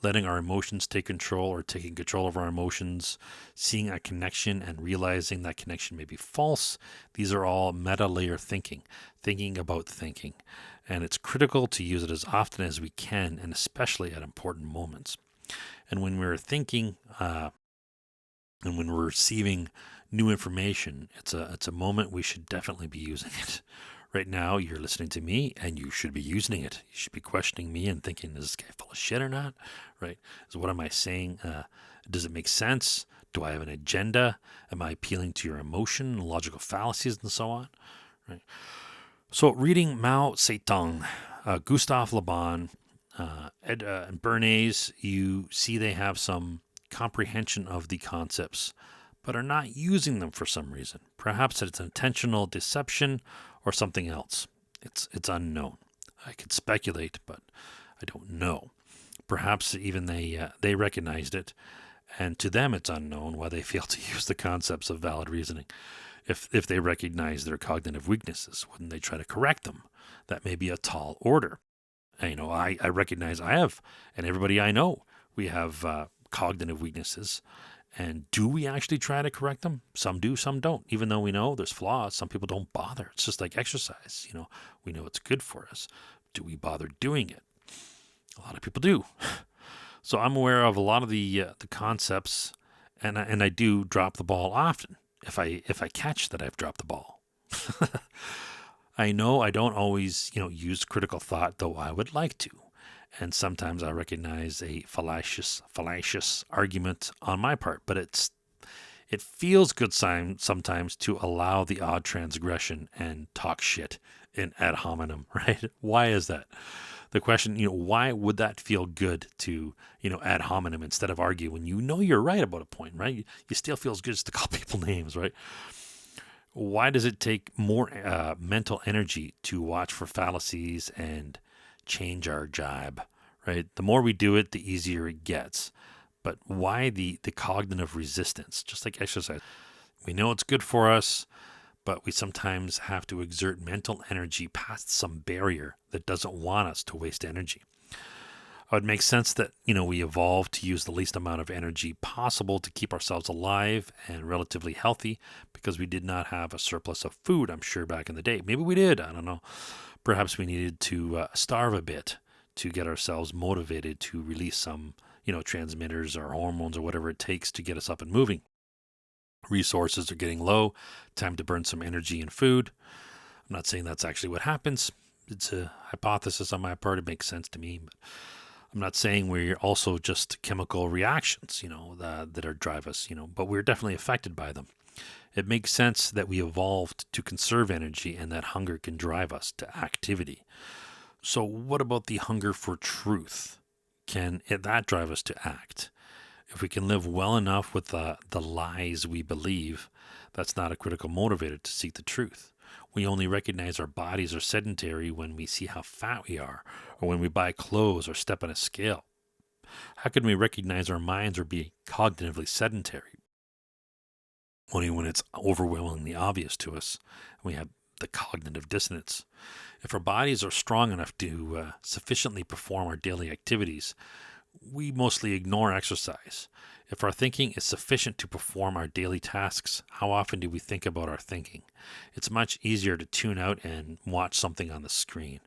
letting our emotions take control or taking control of our emotions, seeing a connection and realizing that connection may be false. These are all meta layer thinking about thinking. And it's critical to use it as often as we can, and especially at important moments. And when we're thinking and when we're receiving new information, it's a moment we should definitely be using it. Right now, you're listening to me, and you should be using it. You should be questioning me and thinking, is this guy full of shit or not? Right? So what am I saying? Does it make sense? Do I have an agenda? Am I appealing to your emotion, logical fallacies, and so on? Right? So reading Mao Zedong, Gustave Le Bon, and Bernays, you see they have some comprehension of the concepts, but are not using them for some reason. Perhaps it's intentional deception or something else. It's unknown. I could speculate, but I don't know. Perhaps even they recognized it, and to them it's unknown why they fail to use the concepts of valid reasoning. If they recognize their cognitive weaknesses, wouldn't they try to correct them? That may be a tall order. And, I recognize I have, and everybody I know, we have cognitive weaknesses. And do we actually try to correct them? Some do, some don't. Even though we know there's flaws, some people don't bother. It's just like exercise. We know it's good for us. Do we bother doing it? A lot of people do. So I'm aware of a lot of the concepts, and I do drop the ball often. If I catch that I've dropped the ball. I know I don't always use critical thought, though I would like to. And sometimes I recognize a fallacious argument on my part, but it feels good sometimes to allow the odd transgression and talk shit in ad hominem, right? Why is that? The question, why would that feel good to, ad hominem instead of argue when you're right about a point, right? You still feels good just to call people names, right? Why does it take more mental energy to watch for fallacies and change our jibe, right? The more we do it, the easier it gets. But why the cognitive resistance? Just like exercise. We know it's good for us, but we sometimes have to exert mental energy past some barrier that doesn't want us to waste energy. It would make sense that, we evolved to use the least amount of energy possible to keep ourselves alive and relatively healthy because we did not have a surplus of food, I'm sure, back in the day. Maybe we did, I don't know. Perhaps we needed to starve a bit to get ourselves motivated to release some, transmitters or hormones or whatever it takes to get us up and moving. Resources are getting low, time to burn some energy and food. I'm not saying that's actually what happens. It's a hypothesis on my part. It makes sense to me. But I'm not saying we're also just chemical reactions, that are drive us, but we're definitely affected by them. It makes sense that we evolved to conserve energy and that hunger can drive us to activity. So what about the hunger for truth? Can that drive us to act? If we can live well enough with the lies we believe, that's not a critical motivator to seek the truth. We only recognize our bodies are sedentary when we see how fat we are, or when we buy clothes or step on a scale. How can we recognize our minds are being cognitively sedentary? Only when it's overwhelmingly obvious to us, and we have the cognitive dissonance. If our bodies are strong enough to sufficiently perform our daily activities, we mostly ignore exercise. If our thinking is sufficient to perform our daily tasks, how often do we think about our thinking? It's much easier to tune out and watch something on the screen.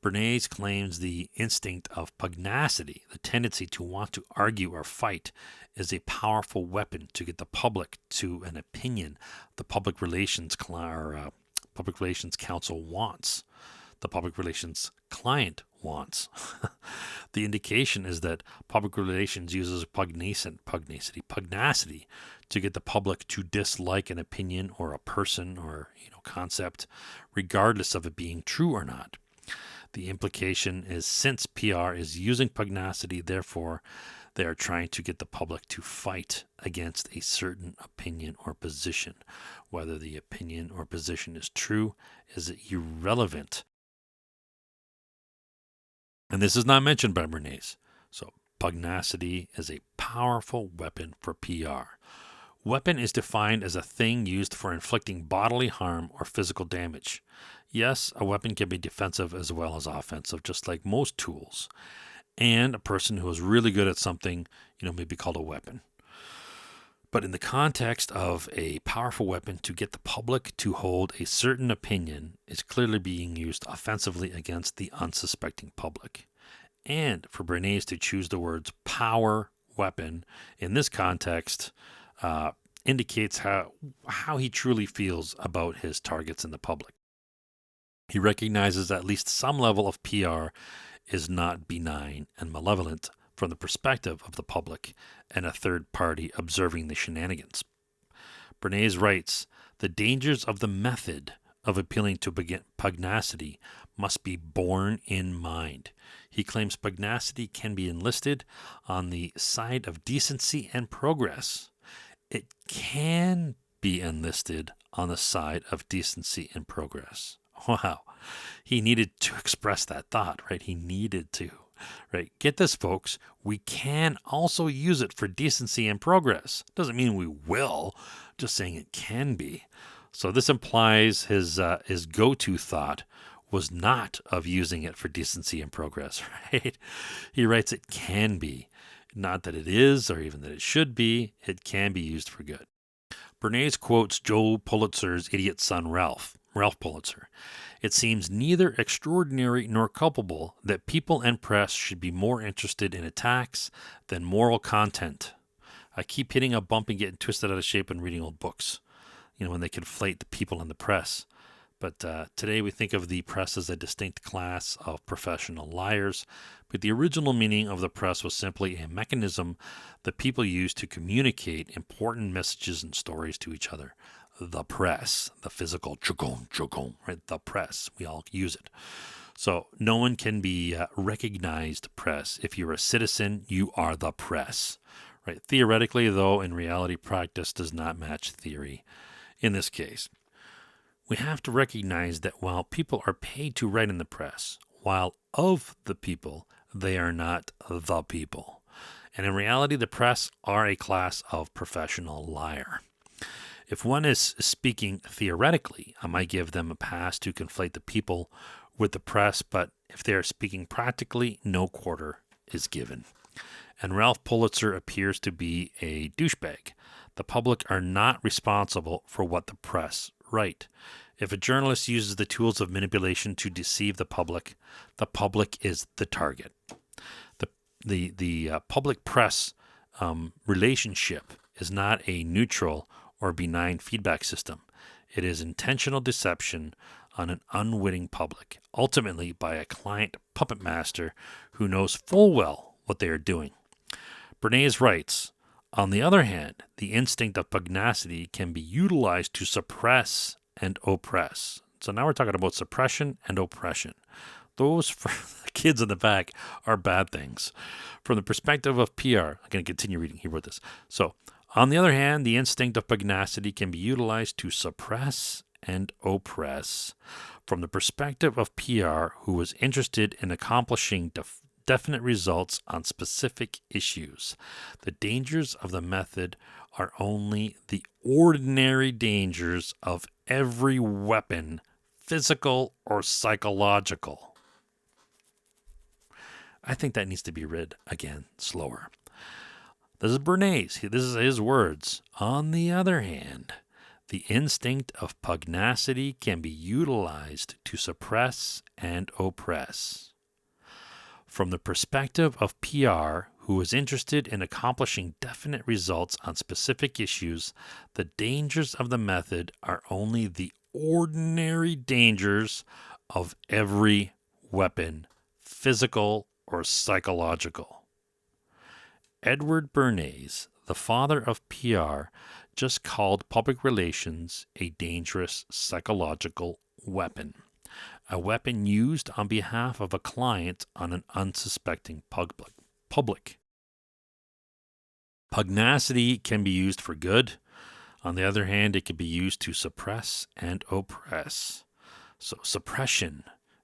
Bernays claims the instinct of pugnacity, the tendency to want to argue or fight, is a powerful weapon to get the public to an opinion the public relations council wants. The public relations client wants. The indication is that public relations uses pugnacity to get the public to dislike an opinion or a person or concept, regardless of it being true or not. The implication is since PR is using pugnacity, therefore they are trying to get the public to fight against a certain opinion or position. Whether the opinion or position is true is irrelevant. And this is not mentioned by Bernays. So pugnacity is a powerful weapon for PR. Weapon is defined as a thing used for inflicting bodily harm or physical damage. Yes, a weapon can be defensive as well as offensive, just like most tools. And a person who is really good at something, may be called a weapon. But in the context of a powerful weapon to get the public to hold a certain opinion, is clearly being used offensively against the unsuspecting public. And for Bernays to choose the words power, weapon, in this context, indicates how he truly feels about his targets in the public. He recognizes at least some level of PR is not benign and malevolent from the perspective of the public and a third party observing the shenanigans. Bernays writes, the dangers of the method of appealing to pugnacity must be borne in mind. He claims pugnacity can be enlisted on the side of decency and progress. It can be enlisted on the side of decency and progress. Wow. He needed to express that thought, right? He needed to, right? Get this, folks. We can also use it for decency and progress. Doesn't mean we will, just saying it can be. So this implies his go-to thought was not of using it for decency and progress, right? He writes it can be. Not that it is or even that it should be. It can be used for good. Bernays quotes Joe Pulitzer's idiot son, Ralph Pulitzer. It seems neither extraordinary nor culpable that people and press should be more interested in attacks than moral content. I keep hitting a bump and getting twisted out of shape and reading old books, when they conflate the people and the press. But today we think of the press as a distinct class of professional liars, but the original meaning of the press was simply a mechanism that people used to communicate important messages and stories to each other. The press, the physical chugong, right? The press, we all use it. So no one can be recognized press. If you're a citizen, you are the press, right? Theoretically, though, in reality, practice does not match theory. In this case, we have to recognize that while people are paid to write in the press, while of the people, they are not the people. And in reality, the press are a class of professional liar. If one is speaking theoretically, I might give them a pass to conflate the people with the press, but if they are speaking practically, no quarter is given. And Ralph Pulitzer appears to be a douchebag. The public are not responsible for what the press write. If a journalist uses the tools of manipulation to deceive the public is the target. The public press relationship is not a neutral or benign feedback system. It is intentional deception on an unwitting public, ultimately by a client puppet master who knows full well what they are doing. Bernays writes, on the other hand, the instinct of pugnacity can be utilized to suppress and oppress. So now we're talking about suppression and oppression. Those, for the kids in the back, are bad things. From the perspective of PR, I'm going to continue reading. He wrote this. So, on the other hand, the instinct of pugnacity can be utilized to suppress and oppress. From the perspective of PR, who was interested in accomplishing definite results on specific issues, the dangers of the method are only the ordinary dangers of every weapon, physical or psychological. I think that needs to be read again, slower. This is Bernays. This is his words. On the other hand, the instinct of pugnacity can be utilized to suppress and oppress. From the perspective of PR, who is interested in accomplishing definite results on specific issues, the dangers of the method are only the ordinary dangers of every weapon, physical or psychological. Edward Bernays, the father of PR, just called public relations a dangerous psychological weapon. A weapon used on behalf of a client on an unsuspecting public. Pugnacity can be used for good. On the other hand, it can be used to suppress and oppress. So suppression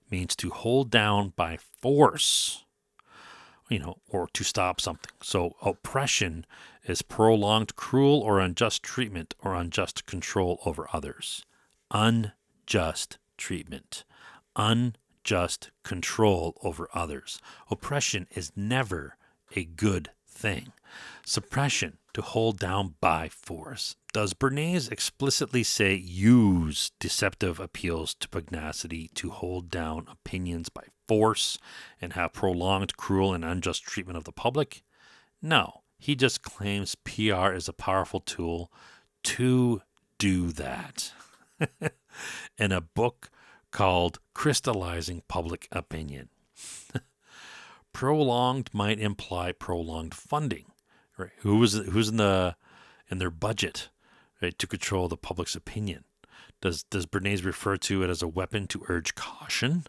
means to hold down by force, or to stop something. So oppression is prolonged cruel or unjust treatment or unjust control over others. Unjust treatment. Unjust control over others. Oppression is never a good thing. Suppression, to hold down by force. Does Bernays explicitly say use deceptive appeals to pugnacity to hold down opinions by force and have prolonged cruel and unjust treatment of the public? No, he just claims PR is a powerful tool to do that. In a book called Crystallizing Public Opinion. Prolonged might imply prolonged funding. Right? Who's in their budget, right, to control the public's opinion? Does Bernays refer to it as a weapon to urge caution?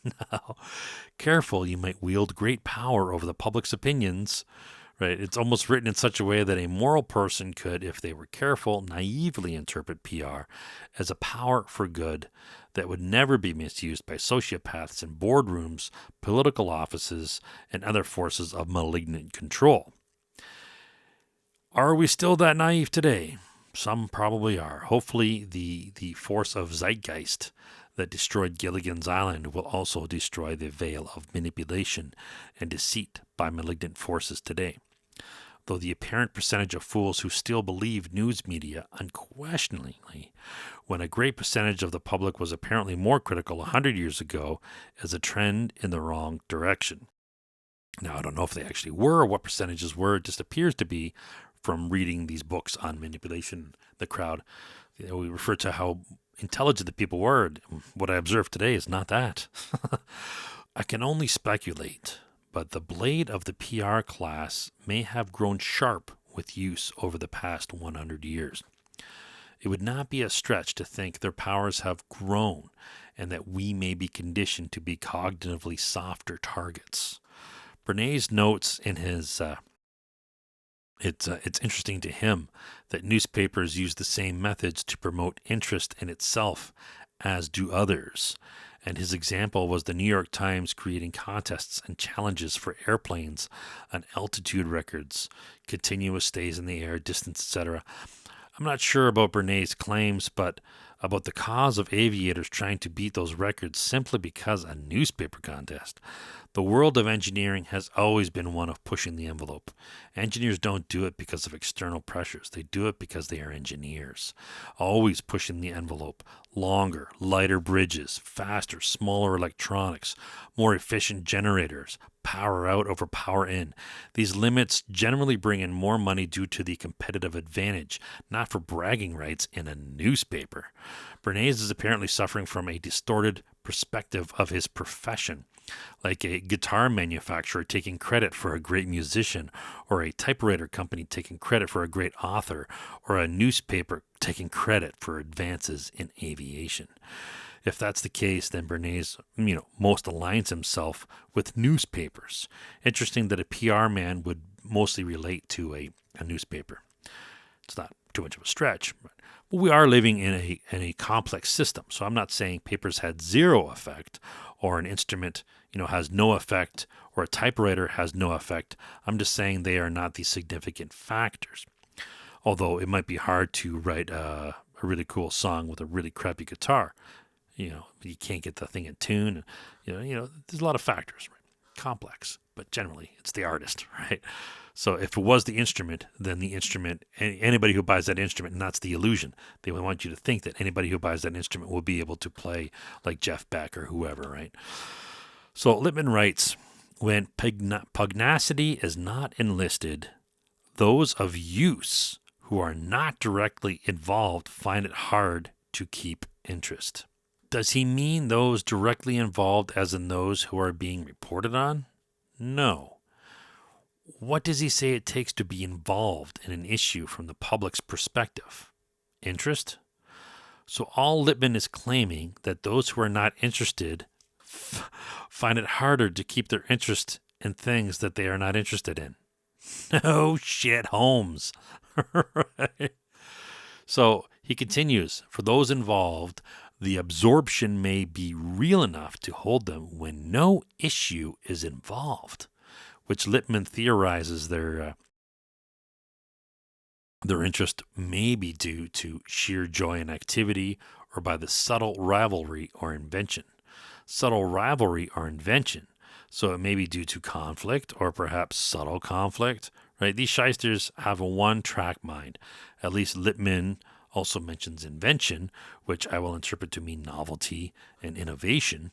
No. Careful, you might wield great power over the public's opinions. Right? It's almost written in such a way that a moral person could, if they were careful, naively interpret PR as a power for good that would never be misused by sociopaths in boardrooms, political offices, and other forces of malignant control. Are we still that naive today? Some probably are. Hopefully the force of zeitgeist that destroyed Gilligan's Island will also destroy the veil of manipulation and deceit by malignant forces today. Though the apparent percentage of fools who still believe news media unquestioningly, when a great percentage of the public was apparently more critical 100 years ago, is a trend in the wrong direction. Now, I don't know if they actually were or what percentages were. It just appears to be from reading these books on manipulation, the crowd. We refer to how intelligent the people were. What I observed today is not that. I can only speculate, but the blade of the PR class may have grown sharp with use over the past 100 years. It would not be a stretch to think their powers have grown and that we may be conditioned to be cognitively softer targets. Bernays notes in his it's interesting to him that newspapers use the same methods to promote interest in itself as do others. And his example was the New York Times creating contests and challenges for airplanes on altitude records, continuous stays in the air, distance, etc. I'm not sure about Bernays' claims, but about the cause of aviators trying to beat those records simply because a newspaper contest. The world of engineering has always been one of pushing the envelope. Engineers don't do it because of external pressures. They do it because they are engineers, always pushing the envelope. Longer, lighter bridges, faster, smaller electronics, more efficient generators, power out over power in. These limits generally bring in more money due to the competitive advantage, not for bragging rights in a newspaper. Bernays is apparently suffering from a distorted perspective of his profession, like a guitar manufacturer taking credit for a great musician, or a typewriter company taking credit for a great author, or a newspaper taking credit for advances in aviation. If that's the case, then Bernays, most aligns himself with newspapers. Interesting that a PR man would mostly relate to a newspaper. It's not too much of a stretch, but we are living in a complex system. So I'm not saying papers had zero effect, or an instrument, has no effect, or a typewriter has no effect. I'm just saying they are not the significant factors. Although it might be hard to write a really cool song with a really crappy guitar. You can't get the thing in tune. There's a lot of factors, right? Complex, but generally it's the artist, right? So if it was the instrument, then the instrument, anybody who buys that instrument, and that's the illusion. They want you to think that anybody who buys that instrument will be able to play like Jeff Beck or whoever, right? So Lippmann writes, when pugnacity is not enlisted, those of use who are not directly involved find it hard to keep interest. Does he mean those directly involved as in those who are being reported on? No. What does he say it takes to be involved in an issue from the public's perspective? Interest? So all Lippmann is claiming that those who are not interested find it harder to keep their interest in things that they are not interested in. No shit, Holmes. Right? So he continues, for those involved, the absorption may be real enough to hold them when no issue is involved, which Lippmann theorizes their interest may be due to sheer joy and activity, or by the subtle rivalry or invention. Subtle rivalry or invention. So it may be due to conflict, or perhaps subtle conflict, right? These shysters have a one-track mind. At least Lippmann also mentions invention, which I will interpret to mean novelty and innovation.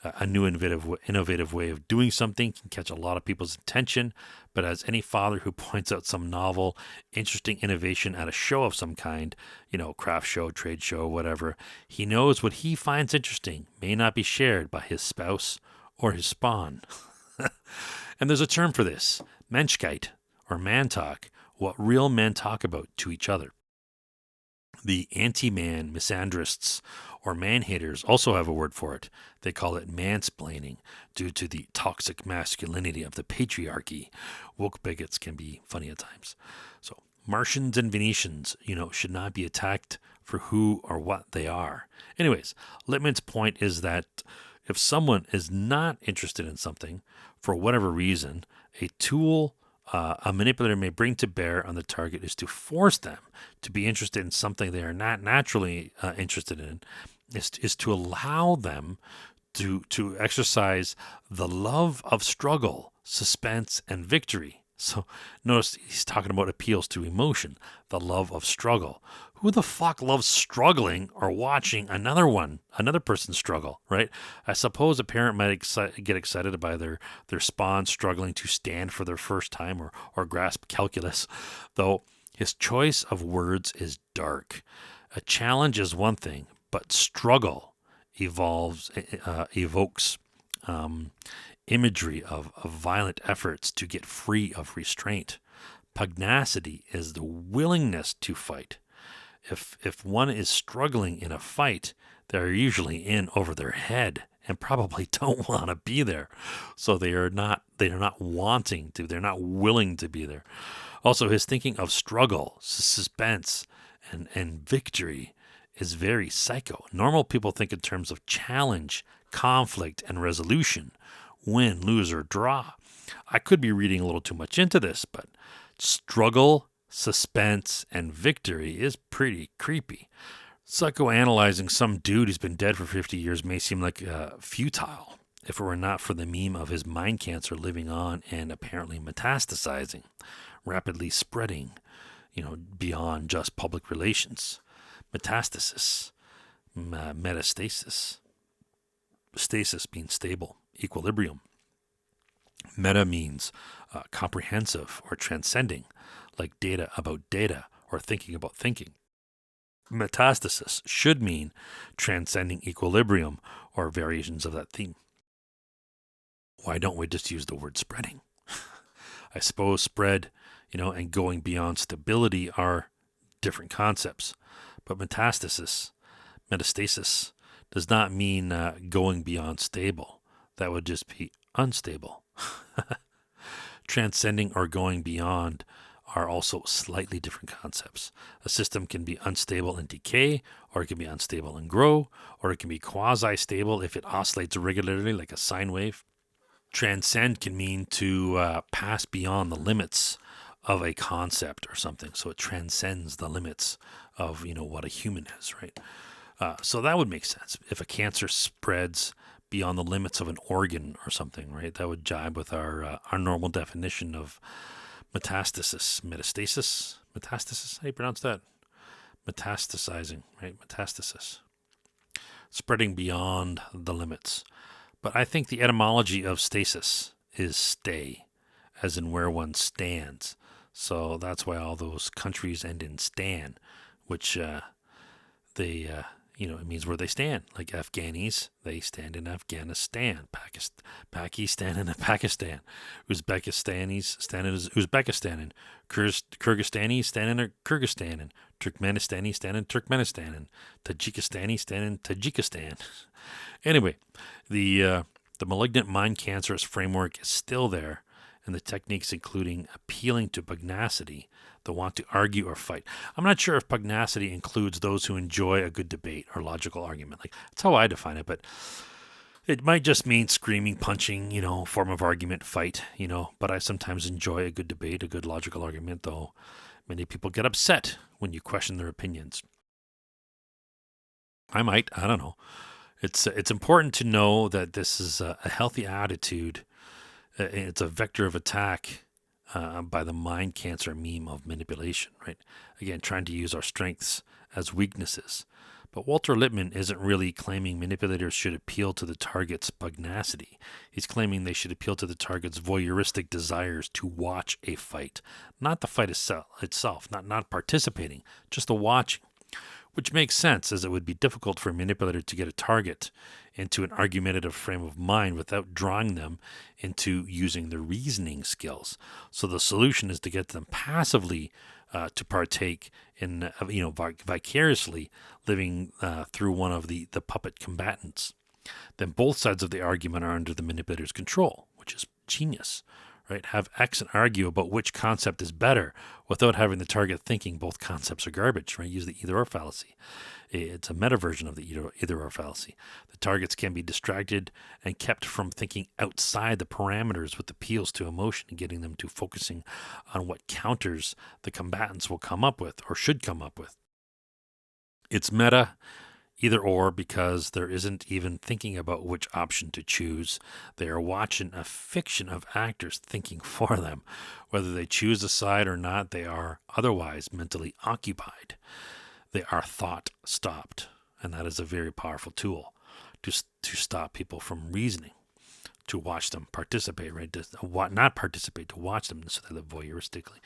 A new innovative way of doing something can catch a lot of people's attention, but as any father who points out some novel, interesting innovation at a show of some kind, craft show, trade show, whatever, he knows what he finds interesting may not be shared by his spouse or his spawn. And there's a term for this, Menschkeit, or man talk, what real men talk about to each other. The anti-man misandrists or man-haters also have a word for it. They call it mansplaining due to the toxic masculinity of the patriarchy. Woke bigots can be funny at times. So Martians and Venetians, should not be attacked for who or what they are. Anyways, Lippmann's point is that if someone is not interested in something, for whatever reason, a tool a manipulator may bring to bear on the target is to force them to be interested in something they are not naturally interested in, is to allow them to exercise the love of struggle, suspense, and victory. So notice he's talking about appeals to emotion, the love of struggle. Who the fuck loves struggling or watching another person struggle, right? I suppose a parent might get excited by their spawn struggling to stand for their first time or grasp calculus, though his choice of words is dark. A challenge is one thing, but struggle evokes imagery of violent efforts to get free of restraint. Pugnacity is the willingness to fight. If one is struggling in a fight, they're usually in over their head and probably don't want to be there. So they are not wanting to, they're not willing to be there. Also, his thinking of struggle, suspense, and victory is very psycho. Normal people think in terms of challenge, conflict, and resolution. Win, lose, or draw. I could be reading a little too much into this, but struggle, suspense, and victory is pretty creepy. Psychoanalyzing some dude who's been dead for 50 years may seem like futile if it were not for the meme of his mind cancer living on and apparently metastasizing, rapidly spreading, beyond just public relations. Metastasis, metastasis, stasis means stable, equilibrium. Meta means comprehensive or transcending, like data about data or thinking about thinking. Metastasis should mean transcending equilibrium or variations of that theme. Why don't we just use the word spreading? I suppose spread, and going beyond stability are different concepts. But metastasis does not mean going beyond stable. That would just be unstable. Transcending or going beyond are also slightly different concepts. A system can be unstable and decay, or it can be unstable and grow, or it can be quasi-stable if it oscillates regularly like a sine wave. Transcend can mean to pass beyond the limits of a concept or something. So it transcends the limits of, what a human is, right? So that would make sense. If a cancer spreads beyond the limits of an organ or something, right? That would jibe with our normal definition of metastasis. Metastasis, how do you pronounce that? Metastasizing, right? Metastasis. Spreading beyond the limits. But I think the etymology of stasis is stay, as in where one stands. So that's why all those countries end in stan, which it means where they stand. Like Afghanis, they stand in Afghanistan. Pakistan in Pakistan. Uzbekistanis stand in Uzbekistan. And Kyrgyzstanis stand in Kyrgyzstan. And Turkmenistanis stand in Turkmenistan. And Tajikistanis stand in Tajikistan. Anyway, the malignant mind cancerous framework is still there, and the techniques including appealing to pugnacity, the want to argue or fight. I'm not sure if pugnacity includes those who enjoy a good debate or logical argument. Like, that's how I define it, but it might just mean screaming, punching, form of argument, fight, but I sometimes enjoy a good debate, a good logical argument, though many people get upset when you question their opinions. I don't know. It's important to know that this is a healthy attitude. It's a vector of attack by the mind cancer meme of manipulation, right? Again, trying to use our strengths as weaknesses. But Walter Lippmann isn't really claiming manipulators should appeal to the target's pugnacity. He's claiming they should appeal to the target's voyeuristic desires to watch a fight, not the fight itself, not participating, just the watching. Which makes sense, as it would be difficult for a manipulator to get a target into an argumentative frame of mind without drawing them into using their reasoning skills. So the solution is to get them passively to partake in, vicariously living through one of the puppet combatants. Then both sides of the argument are under the manipulator's control, which is genius. Right? Have X and argue about which concept is better without having the target thinking both concepts are garbage, right? Use the either or fallacy. It's a meta version of the either or fallacy. The targets can be distracted and kept from thinking outside the parameters with appeals to emotion and getting them to focusing on what counters the combatants will come up with or should come up with. It's meta either or because there isn't even thinking about which option to choose. They are watching a fiction of actors thinking for them. Whether they choose a side or not, they are otherwise mentally occupied. They are thought stopped, and that is a very powerful tool to stop people from reasoning, to watch them participate, right? Not participate, to watch them so they live voyeuristically.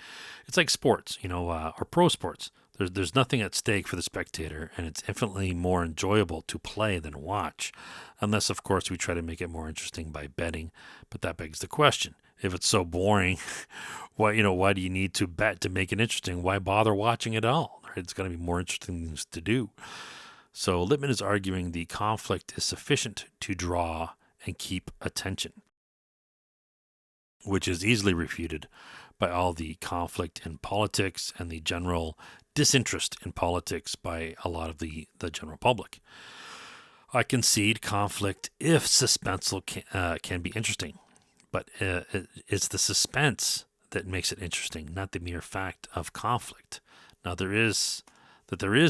It's like sports, or pro sports. There's nothing at stake for the spectator, and it's infinitely more enjoyable to play than watch, unless, of course, we try to make it more interesting by betting. But that begs the question: if it's so boring, why do you need to bet to make it interesting? Why bother watching it at all? Right? It's going to be more interesting things to do. So Lippmann is arguing the conflict is sufficient to draw and keep attention, which is easily refuted by all the conflict in politics and the general disinterest in politics by a lot of the general public. I concede conflict, if suspenseful, can be interesting, but it's the suspense that makes it interesting, not the mere fact of conflict. Now, there is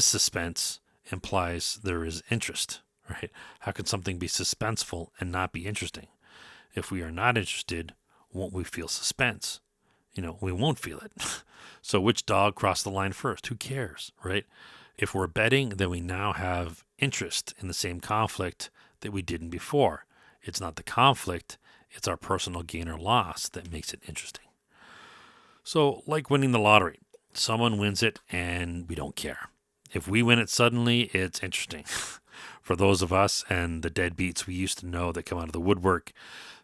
suspense implies there is interest, right? How can something be suspenseful and not be interesting? If we are not interested, won't we feel suspense? We won't feel it. So which dog crossed the line first? Who cares, right? If we're betting, then we now have interest in the same conflict that we didn't before. It's not the conflict, it's our personal gain or loss that makes it interesting. So, like winning the lottery, someone wins it and we don't care. If we win it suddenly, it's interesting. For those of us and the deadbeats we used to know that come out of the woodwork,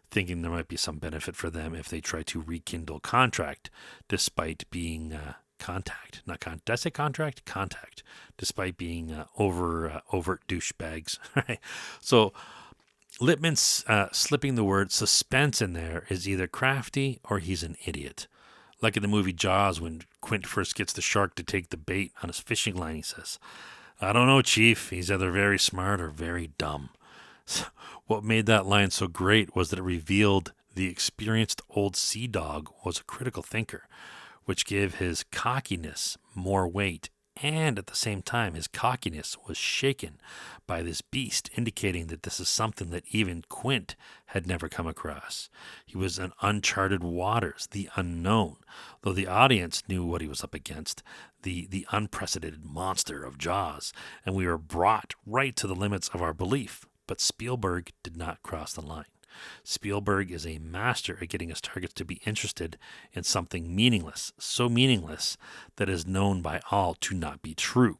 thinking there might be some benefit for them if they try to rekindle contact, despite being contact. Did I say contract? Contact. Despite being overt douchebags. Right? So Lippmann's slipping the word suspense in there is either crafty or he's an idiot. Like in the movie Jaws, when Quint first gets the shark to take the bait on his fishing line, he says, "I don't know, Chief. He's either very smart or very dumb." So what made that line so great was that it revealed the experienced old sea dog was a critical thinker, which gave his cockiness more weight. And at the same time, his cockiness was shaken by this beast, indicating that this is something that even Quint had never come across. He was in uncharted waters, the unknown, though the audience knew what he was up against, the unprecedented monster of Jaws, and we were brought right to the limits of our belief. But Spielberg did not cross the line. Spielberg is a master at getting his targets to be interested in something meaningless, so meaningless that is known by all to not be true.